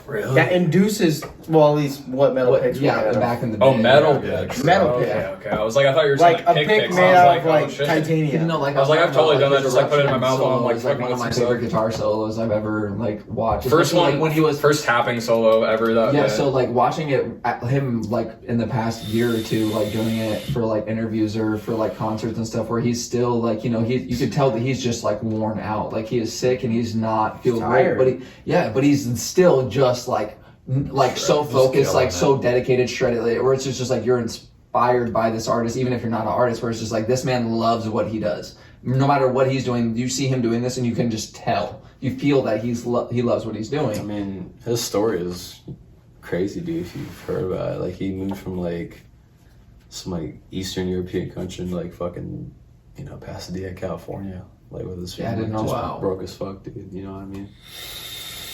Really? That induces at least what metal picks. were made Yeah, out of. back in the day. Oh, metal Yeah. picks. Metal okay, pick. Okay. I was like, I thought you were saying Like a pick pick picks. made I out was of oh, like shit. titanium. No, like I was like, I've totally done that, his just, like, put it in my mouth while I'm, like, Eruption solo is, fucking one of my with some favorite guitar solos I've ever like watched. First Especially, one, like, when he was first tapping solo ever. That Yeah, day. so like watching it, him like in the past year or two, like doing it for like interviews or for like concerts and stuff, where he's still like, you could tell that he's just like worn out, like he is sick and he's not feeling great, tired. but he's still just like so focused, killing like it. so dedicated, shredded, like, where it's just like you're inspired by this artist, even if you're not an artist, where it's just like this man loves what he does. No matter what he's doing, you see him doing this and you can just tell. You feel that he loves what he's doing. I mean, his story is crazy, dude. If you've heard about it, like he moved from like some like Eastern European country to like fucking, Pasadena, California, like with his Yeah, I family. didn't know. Just Wow. broke as fuck, dude. You know what I mean?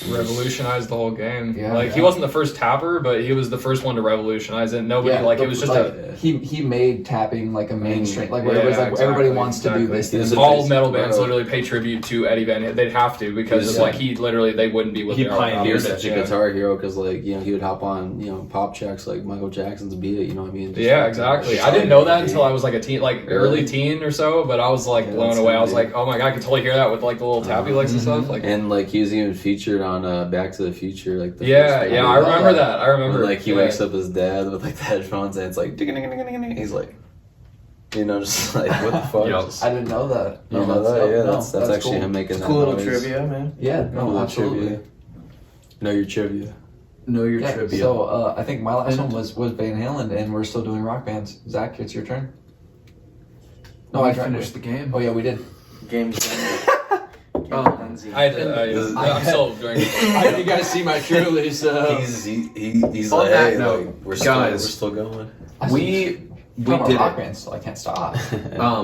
revolutionized the whole game. Yeah, like he yeah. wasn't the first tapper, but he was the first one to revolutionize it. Nobody it was just he made tapping like a mainstream, like where Yeah, it was like everybody exactly, wants to do exactly. this. He was thing. a- all metal bands Bro. literally pay tribute to Eddie Van Halen. They'd have to because He's- it's like he literally they wouldn't be what He they pioneered are. He was it, such a guitar hero because, like, he would hop on, pop tracks like Michael Jackson's Beat It, you know what I mean? Just Yeah, like, exactly. I guitar didn't know that dude. until I was like a teen, like early teen or so. But I was like Yeah, blown that's away. I was cool, like, oh my god, I could totally hear that with like the little tappy licks and stuff. Like, And like he was even featured on Back to the Future, like the yeah, first yeah, movie. I remember that. I remember. When, like he yeah. wakes up his dad with like the headphones and it's like ding-a-ding-a-ding-a-ding. He's like, just like what the fuck? Yep. Just- I didn't know that. you know that? Yeah, that's actually cool. him making It's that cool little noise. trivia, man. Yeah, Cool no, little absolutely. trivia. Know your trivia. Know your Yeah, trivia. so I think my last And- one was Van Halen, and we're still doing rock bands. Zach, it's your turn. no, I I tried finished the game. Oh yeah, we did. Games. I'm still doing. You guys see my true release. He's On like, that hey, note, like, we're guys, still going. we I'm a did rock it. band, so I can't stop.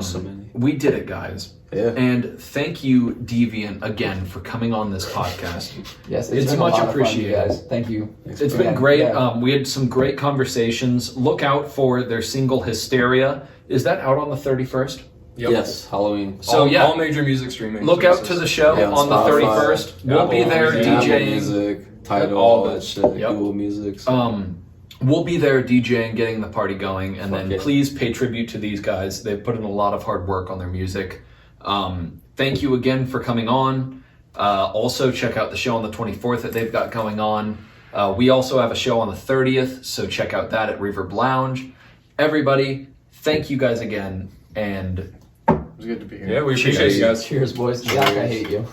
So many. We did it, guys. Yeah. And thank you, Deviant, again for coming on this podcast. Yes, It's been a much lot of fun, you appreciated. guys. Thank you. It's Yeah, been great. yeah. We had some great conversations. Look out for their single Hysteria. Is that out on the 31st? Yep. Yes, Halloween. So all, yeah, all major music streaming. look out services. to the show Yeah, on the Spotify, 31st. We'll be Apple there Music, Apple DJing. Music, Tidal, all all of it. that shit. Yep. Google Music. So. We'll be there DJing, getting the party going, and Fuck then yeah. please pay tribute to these guys. They've put in a lot of hard work on their music. Thank you again for coming on. Also, check out the show on the 24th that they've got going on. We also have a show on the 30th, so check out that at Reverb Lounge. Everybody, thank you guys again, and It was good to be here. Yeah, we appreciate you guys. Cheers, boys. Zach, I hate you.